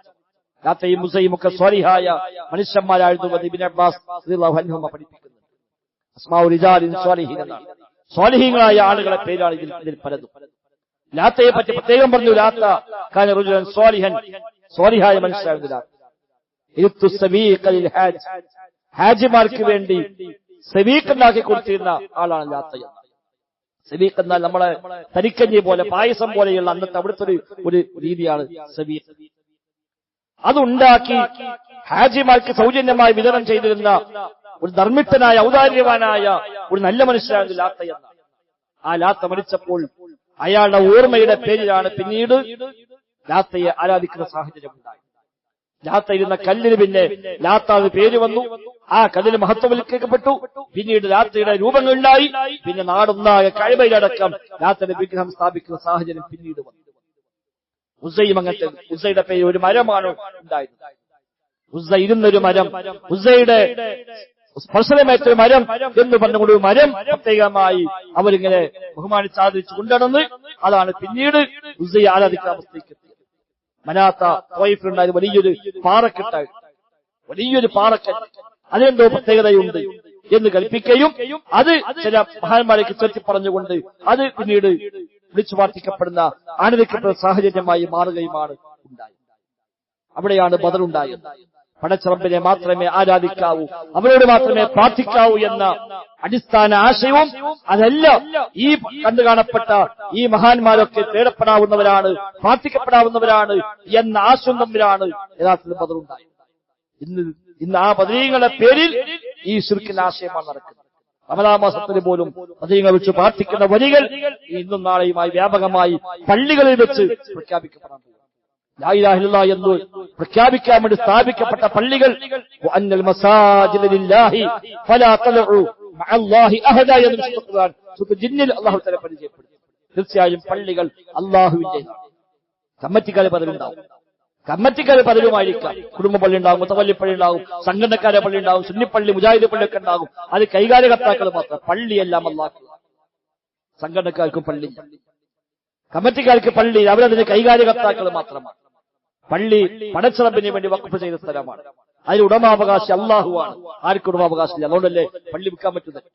ലാത്തയും ഉസ്സയും ഒക്കെ സ്വാലിഹായ മനുഷ്യന്മാരായിരുന്നു. ഇബ്നു അബ്ബാസ് റളിയല്ലാഹു അൻഹു പഠിപ്പിക്കുന്നത് അസ്മാഉ റിജാലിൻ സ്വാലിഹീൻ എന്നാണ്. സ്വാലിഹീങ്ങളായ ആളുകളെ പേരാണ് ഇതിൽ പലതും. ലാത്തയെ പറ്റി പ്രത്യേകം പറഞ്ഞു, ലാത്ത കാന റജുലൻ സ്വാലിഹൻ, സ്വാലിഹായ മനുഷ്യരായിരുന്നു ലാത്ത. ഇത്തു സബീഖ ലിൽ ഹാജ്, ഹാജിമാർക്ക് വേണ്ടി സബീഖ് ഉണ്ടാക്കി കൊടുത്തിരുന്ന ആളാണ് ലാത്ത. സബീഖ് എന്നാൽ നമ്മളെ തരിക്കഞ്ഞി പോലെ പായസം പോലെയുള്ള അന്നത്തെ അവിടുത്തെ ഒരു രീതിയാണ് സബീഖ്. അതുണ്ടാക്കി ഹാജിമാർക്ക് സൗജന്യമായി വിതരണം ചെയ്തിരുന്ന ഒരു ധർമ്മിഷ്ഠനായ ഔദാര്യവാനായ ഒരു നല്ല മനുഷ്യനായിരുന്നു ലാത്ത എന്ന. ആ ലാത്ത മരിച്ചപ്പോൾ അയാളുടെ ഓർമ്മയുടെ പേരിലാണ് പിന്നീട് ലാത്തയെ ആരാധിക്കുന്ന സാഹചര്യം ഉണ്ടായി. ലാത്ത ഇരുന്ന കല്ലിന് പിന്നെ ലാത്ത പേര് വന്നു. ആ കല്ലിന് മഹത്വവൽക്കരിക്കപ്പെട്ടു. പിന്നീട് ലാത്തയുടെ രൂപങ്ങളുണ്ടായി. പിന്നെ നാടൊന്നാകെ കഅബയിലടക്കം ലാത്തയുടെ വിഗ്രഹം സ്ഥാപിക്കുന്ന സാഹചര്യം പിന്നീട് വന്നു. ഉസ്സയും അങ്ങനത്തെ. ഉസ്സയുടെ പേര് ഒരു മരമാണ് ഉണ്ടായത്. ഉസ്സ ഇരുന്നൊരു മരം, ഉസ്സയുടെ സ്പർശനമേറ്റൊരു മരം എന്ന് പറഞ്ഞുകൊണ്ട് ഒരു മരം പ്രത്യേകമായി അവരിങ്ങനെ ബഹുമാനിച്ച് ആദരിച്ചു കൊണ്ടുനടന്ന് അതാണ് പിന്നീട് ഉസ്സയെ ആരാധിക്കുന്ന അവസ്ഥയ്ക്ക് എത്തിയത്. മനാത്ത ത്വയ്ഫിലുണ്ടായത് വലിയൊരു പാറക്കെട്ടായി, വലിയൊരു പാറക്കെട്ട്. അതിനെന്തോ പ്രത്യേകതയുണ്ട് എന്ന് കൽപ്പിക്കുകയും അത് ചില മഹാന്മാരേക്ക് ചേർത്തി പറഞ്ഞുകൊണ്ട് അത് പിന്നീട് വിളിച്ചു പ്രാർത്ഥിക്കപ്പെടുന്ന ആനന്ദിക്കപ്പെടുന്ന സാഹചര്യമായി മാറുകയുമാണ് ഉണ്ടായത്. അവിടെയാണ് ബദർ ഉണ്ടായത്. പടച്ചറബിനെ മാത്രമേ ആരാധിക്കാവൂ, അവരോട് മാത്രമേ പ്രാർത്ഥിക്കാവൂ എന്ന അടിസ്ഥാന ആശയവും അതല്ല. ഈ കണ്ടു കാണപ്പെട്ട ഈ മഹാന്മാരൊക്കെ തേടപ്പെടാവുന്നവരാണ്, പ്രാർത്ഥിക്കപ്പെടാവുന്നവരാണ് എന്ന ആശയം തമ്മിലാണ് യഥാർത്ഥത്തിൽ ബദർ ഉണ്ടായത്. ഇന്ന് ആ ബദരീങ്ങളുടെ പേരിൽ ഈ ശിർക്കിന്റെ ആശയമാണ് നടക്കുന്നത്. റമദാൻ മാസത്തിന് പോലും ബദരീങ്ങളെ വെച്ച് പ്രാർത്ഥിക്കുന്ന വരികൾ ഇന്നും നാളെയുമായി വ്യാപകമായി പള്ളികളിൽ വെച്ച് പ്രഖ്യാപിക്കപ്പെടാൻ പോകും. ലാ ഇലാഹ ഇല്ലല്ലാഹ് എന്ന് പ്രഖ്യാപിക്കാൻ വേണ്ടി സ്ഥാപിക്കപ്പെട്ട പള്ളികൾ വഅന്നൽ മസാജിദ ലില്ലാഹി ഫലാ തദഉ മഅല്ലാഹി അഹദ എന്ന് വിശുദ്ധ ഖുർആൻ സൂറത്തുൽ ജിന്നിൽ അല്ലാഹു തആല പരിചയപ്പെടുത്തി. തീർച്ചയായും പള്ളികൾ അല്ലാഹുവിന്റേതാണ്. കമ്മിറ്റിക്കാരെ പലരുണ്ടാവും, കമ്മിറ്റിക്കാരെ പലരുമായിരിക്കാം. കുടുംബ പള്ളി ഉണ്ടാവും, മുത്തവല്ലി ഉണ്ടാവും, സംഘടനക്കാരെ പള്ളി ഉണ്ടാവും, സുന്നിപ്പള്ളി മുജാഹിദ് പള്ളിയൊക്കെ ഉണ്ടാകും. അത് കൈകാര്യകർത്താക്കൾ മാത്രം. പള്ളിയെല്ലാം അല്ലാഹു. സംഘടനക്കാർക്കും പള്ളി, കമ്മിറ്റിക്കാർക്ക് പള്ളി, അവരതിന് കൈകാര്യകർത്താക്കൾ മാത്രമാണ്. പള്ളി പടച്ചറബിന് വേണ്ടി വഖഫ് ചെയ്ത സ്ഥലമാണ്. അതിന് ഉടമാവകാശി അല്ലാഹുവാണ്. ആർക്കും ഉടമാവകാശമില്ല. അതുകൊണ്ടല്ലേ പള്ളി വിൽക്കാൻ പറ്റുന്നത്.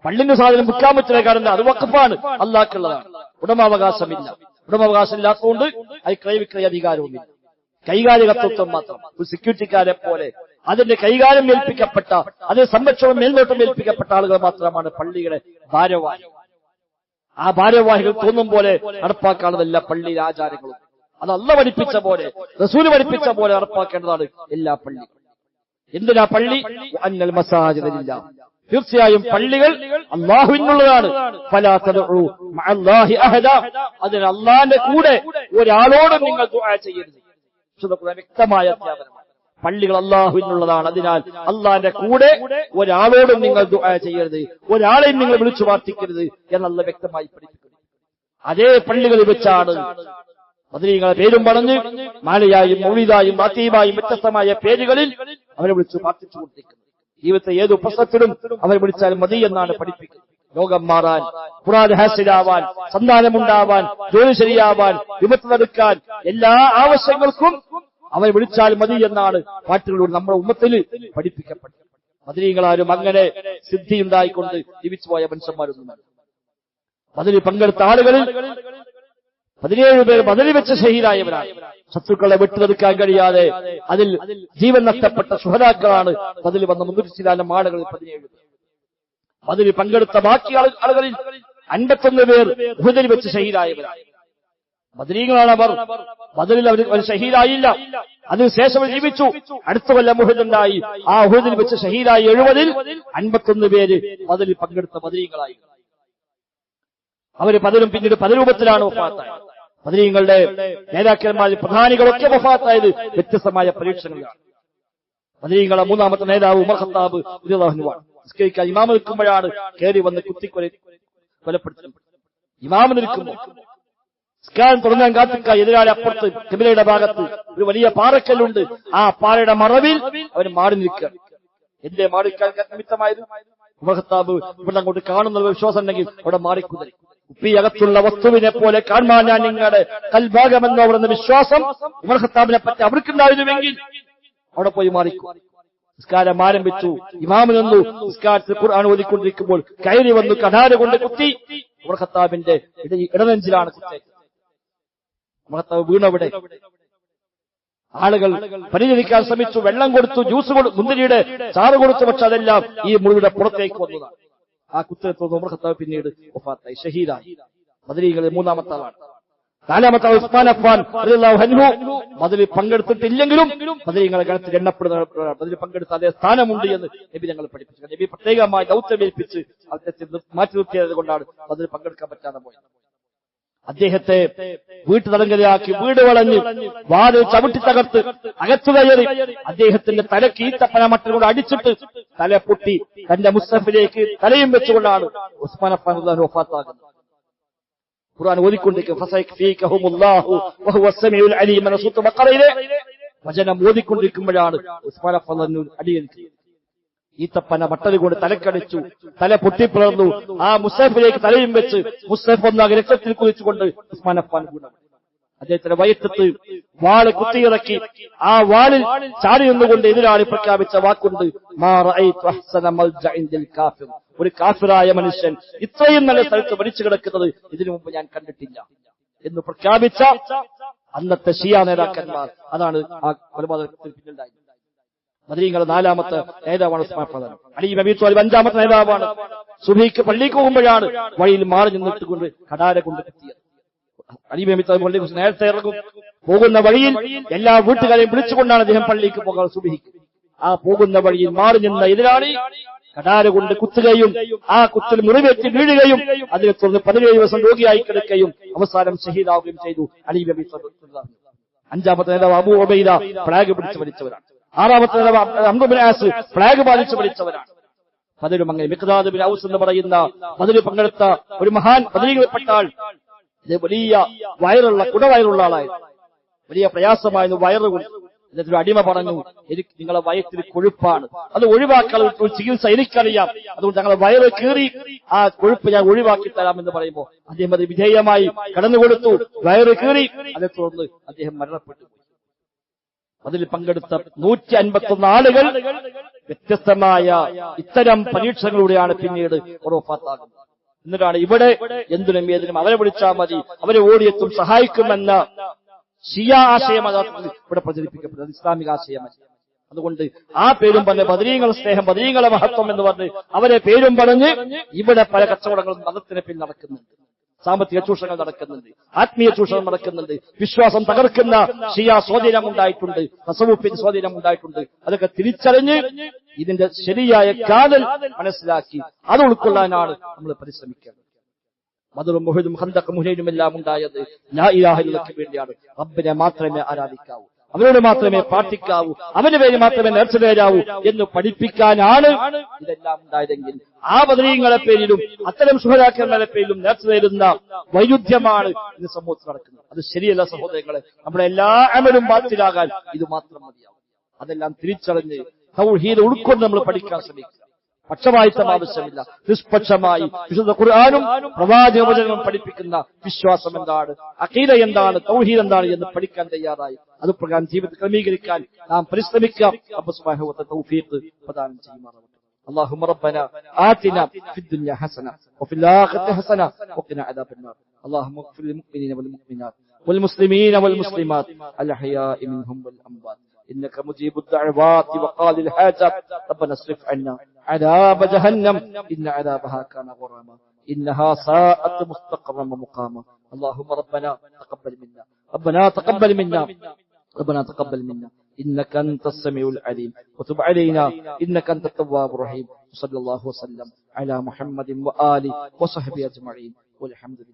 പള്ളിന്റെ സാധനം വിൽക്കാൻ പറ്റുന്ന കാരണം അത് വഖഫാണ്, അല്ലാഹുക്കുള്ളതാണ്. ഉടമാവകാശമില്ല. ഉടമാവകാശം ഇല്ലാത്തതുകൊണ്ട് അത് ക്രയവിക്രയ അധികാരവുമില്ല. കൈകാര്യകർത്തൃത്വം മാത്രം. ഒരു സെക്യൂരിറ്റിക്കാരെ പോലെ അതിന്റെ കൈകാര്യം ഏൽപ്പിക്കപ്പെട്ട, അതിന് സംരക്ഷണം മേൽനോട്ടം ഏൽപ്പിക്കപ്പെട്ട ആളുകൾ മാത്രമാണ് പള്ളിയുടെ ഭാരവാഹി. ആ ഭാരവാഹികൾ തോന്നും പോലെ നടപ്പാക്കാനുള്ളതല്ല പള്ളിയിലെ ആചാരങ്ങളും. അത് അല്ലാഹു പഠിപ്പിച്ച പോലെ, റസൂൽ പഠിപ്പിച്ച പോലെ നടപ്പാക്കേണ്ടതാണ് എല്ലാ പള്ളികളും. എന്തിനാ പള്ളി? അന്നൽ മസാജിദ ലില്ലാഹ്, തീർച്ചയായും പള്ളികൾ അല്ലാഹുവിനുള്ളതാണ്. ഫലാ തദ്ഉ മഅല്ലാഹി അഹദ, അതിന് അല്ലാഹുവിന്റെ കൂടെ ഒരാളോടും നിങ്ങൾ ദുആ ചെയ്യരുത്. വ്യക്തമായ അധ്യാപനമാണ്. പള്ളികൾ അല്ലാഹുവിനുള്ളതാണ്, അതിനാൽ അല്ലാഹുവിന്റെ കൂടെ ഒരാളോടും നിങ്ങൾ ദുആ ചെയ്യരുത്, ഒരാളെയും നിങ്ങൾ വിളിച്ചു പ്രാർത്ഥിക്കരുത് എന്നുള്ള വ്യക്തമായി പഠിപ്പിക്കുന്നു. അതേ പള്ളികളിൽ വെച്ചാണ് ബദരീങ്ങളെ പേരും പറഞ്ഞ് മാലയായും മൗലിദായും റാത്തീബായും വ്യത്യസ്തമായ പേരുകളിൽ അവരെ വിളിച്ചു പ്രാർത്ഥിച്ചു കൊണ്ടിരിക്കുന്നത്. ജീവിതത്തെ ഏത് പ്രശ്നത്തിലും അവരെ വിളിച്ചാൽ മതി എന്നാണ് പഠിപ്പിക്കുന്നത്. ലോകം മാറാൻ, ഖുർആൻ ഹാസിലാവാൻ, സന്താനമുണ്ടാവാൻ, ജോലി ശരിയാവാൻ, വിപത്ത് തടുക്കാൻ, എല്ലാ ആവശ്യങ്ങൾക്കും അവരെ വിളിച്ചാൽ മതി എന്നാണ് പാട്ടുകളിലൂടെ നമ്മുടെ ഉമ്മത്തിൽ പഠിപ്പിക്കപ്പെട്ടത്. ബദരീങ്ങളാരും അങ്ങനെ സിദ്ധിയുണ്ടായിക്കൊണ്ട് ജീവിച്ചുപോയ മനുഷ്യന്മാരൊന്നുമല്ല. ബദരിൽ പങ്കെടുത്ത ആളുകളിൽ 17 പേർ ബദരിൽ വെച്ച് ഷഹീദായവരാണ്. ശത്രുക്കളെ വിട്ടുതെടുക്കാൻ കഴിയാതെ അതിൽ ജീവൻ നഷ്ടപ്പെട്ട ശുഹദാക്കളാണ് ബദരിൽ വന്ന 300 ആളുകളിൽ 17 പേർ. ബദരിൽ പങ്കെടുത്ത ബാക്കി ആളുകളിൽ 51 പേർ ഉഹദിൽ വെച്ച് ഷഹീദായവരാണ്. ബദരീങ്ങളാണ് അവർ. ബദറിൽ അവർ ഷഹീദായില്ല, അതിനുശേഷം ജീവിച്ചു. അടുത്ത കൊല്ലം ഉഹദുണ്ടായി. ആ ഉഹദിൽ വെച്ച് ഷഹീദായി 70-ൽ 51 പേര് ബദറിൽ പങ്കെടുത്ത ബദരീങ്ങളായി. അവര് പലരും പിന്നീട് പല രൂപത്തിലാണ് വഫാത്തായത്. ബദരീങ്ങളുടെ നേതാക്കന്മാരിൽ പ്രധാനികളൊക്കെ വഫാത്തായത് വ്യത്യസ്തമായ പരീക്ഷണങ്ങളാണ്. ബദരീങ്ങളെ മൂന്നാമത്തെ നേതാവ് ഉമർ ഖത്താബ് റളിയല്ലാഹു അൻഹു ആണ്. നിസ്കരിക്കാൻ ഇമാം നിൽക്കുമ്പോഴാണ് കയറി വന്ന് കൊലപ്പെടുത്തുന്നത്. ഇമാം നിൽക്കുമ്പോൾ നിസ്കാരം തുടങ്ങാൻ കാത്തിക്ക എതിരാളി അപ്പുറത്ത് ഖിബലയുടെ ഭാഗത്ത് ഒരു വലിയ പാറക്കല്ലുണ്ട്. ആ പാറയുടെ മറവിൽ അവന് മാറി നിൽക്കുക. എന്തേ മാറിക്കാൻ നിമിത്തമായത്? ഉമർ ഖത്താബ് ഇവിടെ അങ്ങോട്ട് കാണുന്ന വിശ്വാസം ഉണ്ടെങ്കിൽ അവിടെ മാറിക്കുതറി. കുപ്പിയകത്തുള്ള വസ്തുവിനെ പോലെ കാണാൻ ഞാൻ നിങ്ങളുടെ കൽഭാഗമെന്നോ അവിടെ വിശ്വാസം ഉമർ ഖത്താബിനെ പറ്റി അവർക്കുണ്ടായിരുന്നുവെങ്കിൽ അവിടെ പോയി മാറിക്കും. നിസ്കാരം ആരംഭിച്ചു. ഇമാമിൽ നിന്നു നിസ്കാരത്തിൽ ഖുർആൻ ഓതിക്കൊണ്ടിരിക്കുമ്പോൾ കയറി വന്നു കഠാര കൊണ്ട് കുത്തി. ഉമർ ഖത്താബിന്റെ ഇടനെഞ്ചിലാണ് കുത്തേറ്റത്. ഉമർ ഖത്താബ് വീണവിടെ. ആളുകൾ പരിചരിക്കാൻ ശ്രമിച്ചു, വെള്ളം കൊടുത്തു, ജ്യൂസ് കൊടുത്തു, മുന്തിരിയുടെ ചാറ് കൊടുത്തു. പക്ഷെ അതെല്ലാം ഈ മുറിയുടെ പുറത്തേക്ക് വന്നതാണ്. ആ കുത്തേറ്റ് ഉമർ ഖത്താബ് പിന്നീട് വഫാത്തായി, ഷഹീദായി. ബദരീകളിൽ മൂന്നാമത്തെ ആളാണ്. നാലാമത്തെ ആൾ ഉസ്മാൻ അഫ്ഫാൻ റളിയല്ലാഹു അൻഹു. ബദറിൽ പങ്കെടുത്തിട്ടില്ലെങ്കിലും ബദരീങ്ങളെ ഗണത്തിൽ എണ്ണപ്പെടുന്ന ബദറിൽ പങ്കെടുത്ത അതേ സ്ഥാനമുണ്ട് എന്ന് നബി ഞങ്ങൾ പഠിപ്പിച്ചു. നബി പ്രത്യേകമായി ദൗത്യമേൽപ്പിച്ച് അദ്ദേഹത്തെ മാറ്റി നിർത്തിയത് കൊണ്ടാണ് ബദറിൽ പങ്കെടുക്കാൻ പറ്റാതെ പോയത്. അദ്ദേഹത്തെ വീട്ടു തടങ്കലിയാക്കി, വീട് വളഞ്ഞ് വാതിൽ ചവിട്ടി തകർത്ത് അകത്തു കയറി അദ്ദേഹത്തിന്റെ തലക്ക് ഈത്തപ്പന മട്ടൽ കൊണ്ട് അടിച്ചിട്ട് തല പൊട്ടി തന്റെ മുസ്തഫിലേക്ക് തലയും വെച്ചുകൊണ്ടാണ് ഉസ്മാൻ അഫ്ഫാൻ റളിയല്ലാഹു അൻഹു വഫാത്താകുന്നത്. ഖുർആൻ ഓതിക്കൊണ്ടിരിക്കും. ഫസയക്ഫീകഹുമുല്ലാഹു വഹുവ സമീഉൽ അലീം എന്ന സൂറത്ത് ബഖറയിലെ വചനം ഓതിക്കൊണ്ടിരിക്കുമ്പോഴാണ് ഉസ്മാൻ അഫ്ഫാൻ റളിയല്ലാഹു അൻഹു അടിയേൽക്കുന്നത്. ഈത്തപ്പന മട്ടൽ കൊണ്ട് തലക്കടിച്ചു, തല പൊട്ടിപ്പിളർന്നു. ആ മുസ്തഫിലേക്ക് തലയും വെച്ച് മുസ്തഫ് ഒന്നാകെ രക്തത്തിൽ കുളിച്ചുകൊണ്ട് ഉസ്മാൻ അഫ്ഫാൻ വീണു. അദ്ദേഹത്തിന്റെ വയറ്റത്ത് വാള് കുത്തിയിറക്കി. ആ വാളിൽ ചാടി നിന്നുകൊണ്ട് എതിരാളി പ്രഖ്യാപിച്ച വാക്കുണ്ട്, മാ റഅയ്തു അഹ്സന മൽജഇൻ ലിൽ കാഫിർ. ഒരു കാഫിറായ മനുഷ്യൻ ഇത്രയും നല്ല സ്ഥലത്ത് മരിച്ചു കിടക്കുന്നത് ഇതിനു മുമ്പ് ഞാൻ കണ്ടിട്ടില്ല എന്ന് പ്രഖ്യാപിച്ച അന്നത്തെ ഷിയ നേതാക്കന്മാർ. അതാണ് ആ കൊലപാതകത്തിൽ പിന്നിലുണ്ടായത്. ബദരീങ്ങളുടെ നാലാമത്തെ നേതാവാണ് ഉസ്മാൻ അഫ്ഫാൻ. അലി ഇബ്നു അബീ ത്വാലിബ് അഞ്ചാമത്തെ നേതാവാണ്. സുബഹിക്ക് പള്ളിക്ക് പോകുമ്പോഴാണ് വഴിയിൽ മാറി നിന്നിട്ടുകൊണ്ട് കടാര കൊണ്ട് കുത്തിയത്. അലി ഇബ്നു അബീ ത്വാലിബ് പള്ളിയെ കുറിച്ച് നേരത്തെ ഇറങ്ങും. പോകുന്ന വഴിയിൽ എല്ലാ വീട്ടുകാരെയും വിളിച്ചുകൊണ്ടാണ് അദ്ദേഹം പള്ളിക്ക് പോകാൻ സുബഹിക്ക്. ആ പോകുന്ന വഴിയിൽ മാറി നിന്ന എതിരാളി കടാര കൊണ്ട് കുത്തുകയും ആ കുത്തിൽ മുറിവേറ്റ് വീഴുകയും അതിനെ തുടർന്ന് 17 ദിവസം രോഗിയായി കിടക്കുകയും അവസാനം ഷഹീദാവുകയും ചെയ്തു അലി ഇബ്നു അബീ ത്വാലിബ്. അഞ്ചാമത്തെ നേതാവ് അബൂ ഉബൈദ ഫ്ലാഗ് പിടിച്ച് മരിച്ചവരാണ്. ആറാമത്തെ നേതാവ് അംർ ഇബ്നു ആസ് ഫ്ലാഗ് ബാധിച്ച് മരിച്ചവരാണ്. ബദരും അങ്ങനെ മിഖ്ദാദ് ബിൻ ഔസ് എന്ന് പറയുന്ന ബദറിൽ പങ്കെടുത്ത ഒരു മഹാൻ ബദരീകളിൽപ്പെട്ട ആൾ. വലിയ വയറുള്ള കുടവയറുള്ള ആളായിരുന്നു. വലിയ പ്രയാസമായിരുന്നു വയറുകൊണ്ട്. എന്നിട്ടൊരു അടിമ പറഞ്ഞു, എനിക്ക് നിങ്ങളെ വയറ്റിൽ കൊഴുപ്പാണ്, അത് ഒഴിവാക്കാൻ ഒരു ചികിത്സ എനിക്കറിയാം, അതുകൊണ്ട് ഞങ്ങളെ വയറ് കീറി ആ കൊഴുപ്പ് ഞാൻ ഒഴിവാക്കി തരാമെന്ന് പറയുമ്പോൾ അദ്ദേഹം അത് വിധേയമായി കടന്നുകൊടുത്തു. വയറ് കീറി. അതേ തുടർന്ന് അദ്ദേഹം മരണപ്പെട്ടു. അതിൽ പങ്കെടുത്ത 151 ആളുകൾ വ്യത്യസ്തമായ ഇത്തരം പരീക്ഷണങ്ങളിലൂടെയാണ് പിന്നീട് വഫാത്താകുന്നത്. എന്നിട്ടാണ് ഇവിടെ എന്തിനും ഏതിനും അവരെ വിളിച്ചാൽ മതി, അവരെ ഓടിയെത്തും സഹായിക്കുമെന്ന ഷിയ ആശയം ഇവിടെ പ്രചരിപ്പിക്കപ്പെട്ടത്. ഇസ്ലാമിക ആശയമല്ല. അതുകൊണ്ട് ആ പേരും പറഞ്ഞ് ബദരീങ്ങളുടെ സ്നേഹം, ബദരീങ്ങളുടെ മഹത്വം എന്ന് പറഞ്ഞ് അവരെ പേരും പറഞ്ഞ് ഇവിടെ പല കച്ചവടങ്ങളും മതത്തിന് പിന്നിൽ നടക്കുന്നുണ്ട്. സാമ്പത്തിക ചൂഷണങ്ങൾ നടക്കുന്നുണ്ട്, ആത്മീയ ചൂഷണം നടക്കുന്നുണ്ട്, വിശ്വാസം തകർക്കുന്ന ഷിയ സ്വാധീനം ഉണ്ടായിട്ടുണ്ട്, തസവ്വുഫിന്റെ സ്വാധീനം ഉണ്ടായിട്ടുണ്ട്. അതൊക്കെ തിരിച്ചറിഞ്ഞ് ഇതിന്റെ ശരിയായ കാതൽ മനസ്സിലാക്കി അത് ഉൾക്കൊള്ളാനാണ് നമ്മൾ പരിശ്രമിക്കേണ്ടത്. ബദറും ഉഹുദും ഖന്തഖും ഹുനൈനും എല്ലാം ഉണ്ടായത് ലാ ഇലാഹ ഇല്ലല്ലാഹ്ക്ക് വേണ്ടിയാണ്. റബ്ബിനെ മാത്രമേ ആരാധിക്കാവൂ, അവരോട് മാത്രമേ പ്രാർത്ഥിക്കാവൂ, അവന്റെ പേര് മാത്രമേ നേർച്ച നേരാവൂ എന്ന് പഠിപ്പിക്കാനാണ് ഇതെല്ലാം ഉണ്ടായതെങ്കിൽ ആ ബദരീങ്ങളെ പേരിലും അത്തരം ശുഹദാക്കളുടെ പേരിലും നേർച്ച നേരുന്ന വൈരുദ്ധ്യമാണ് ഇന്ന് സമൂഹത്തിൽ നടക്കുന്നത്. അത് ശരിയല്ല സഹോദരങ്ങളെ. നമ്മുടെ എല്ലാ അമലും ബാത്തിലാകാൻ ഇത് മാത്രം മതിയാവും. അതെല്ലാം തിരിച്ചറിഞ്ഞ് തൗഹീദ് ഉൾക്കൊണ്ട് നമ്മൾ പഠിക്കാൻ ശ്രമിക്കുക. പക്ഷപാതിത്വം ആവശ്യമില്ല. നിഷ്പക്ഷമായി വിശുദ്ധ ഖുർആനും പ്രവാചക വചനങ്ങളും പഠിപ്പിക്കുന്ന വിശ്വാസം എന്താണ്, അഖീദ എന്താണ്, തൗഹീദ് എന്താണ് എന്ന് പഠിക്കാൻ തയ്യാറായി അത് പ്രകാരം ജീവിതം ക്രമീകരിക്കാൻ നാം പരിശ്രമിക്കാം. റബ്ബ് സുബ്ഹാനഹു വ തആല തൗഫീഖ് പ്രദാനം ചെയ്യുമാറാവട്ടെ. اللهم ربنا آتنا في الدنيا حسنة وفي الآخرة حسنة وقنا عذاب النار. اللهم اغفر للمؤمنين والمؤمنات والمسلمين والمسلمات الأحياء منهم والأموات إنك مجيب الدعوات وقاضي الحاجات. ربنا اصرف عنا عذاب جهنم إن عذابها كان غراما إنها ساءت مستقرا ومقاما. اللهم ربنا تقبل منا، ربنا تقبل منا، ربنا تقبل منا إنك أنت السميع العليم وتب علينا إنك أنت التواب الرحيم. صلى الله وسلم على محمد وآله وصحبه أجمعين والحمد لله.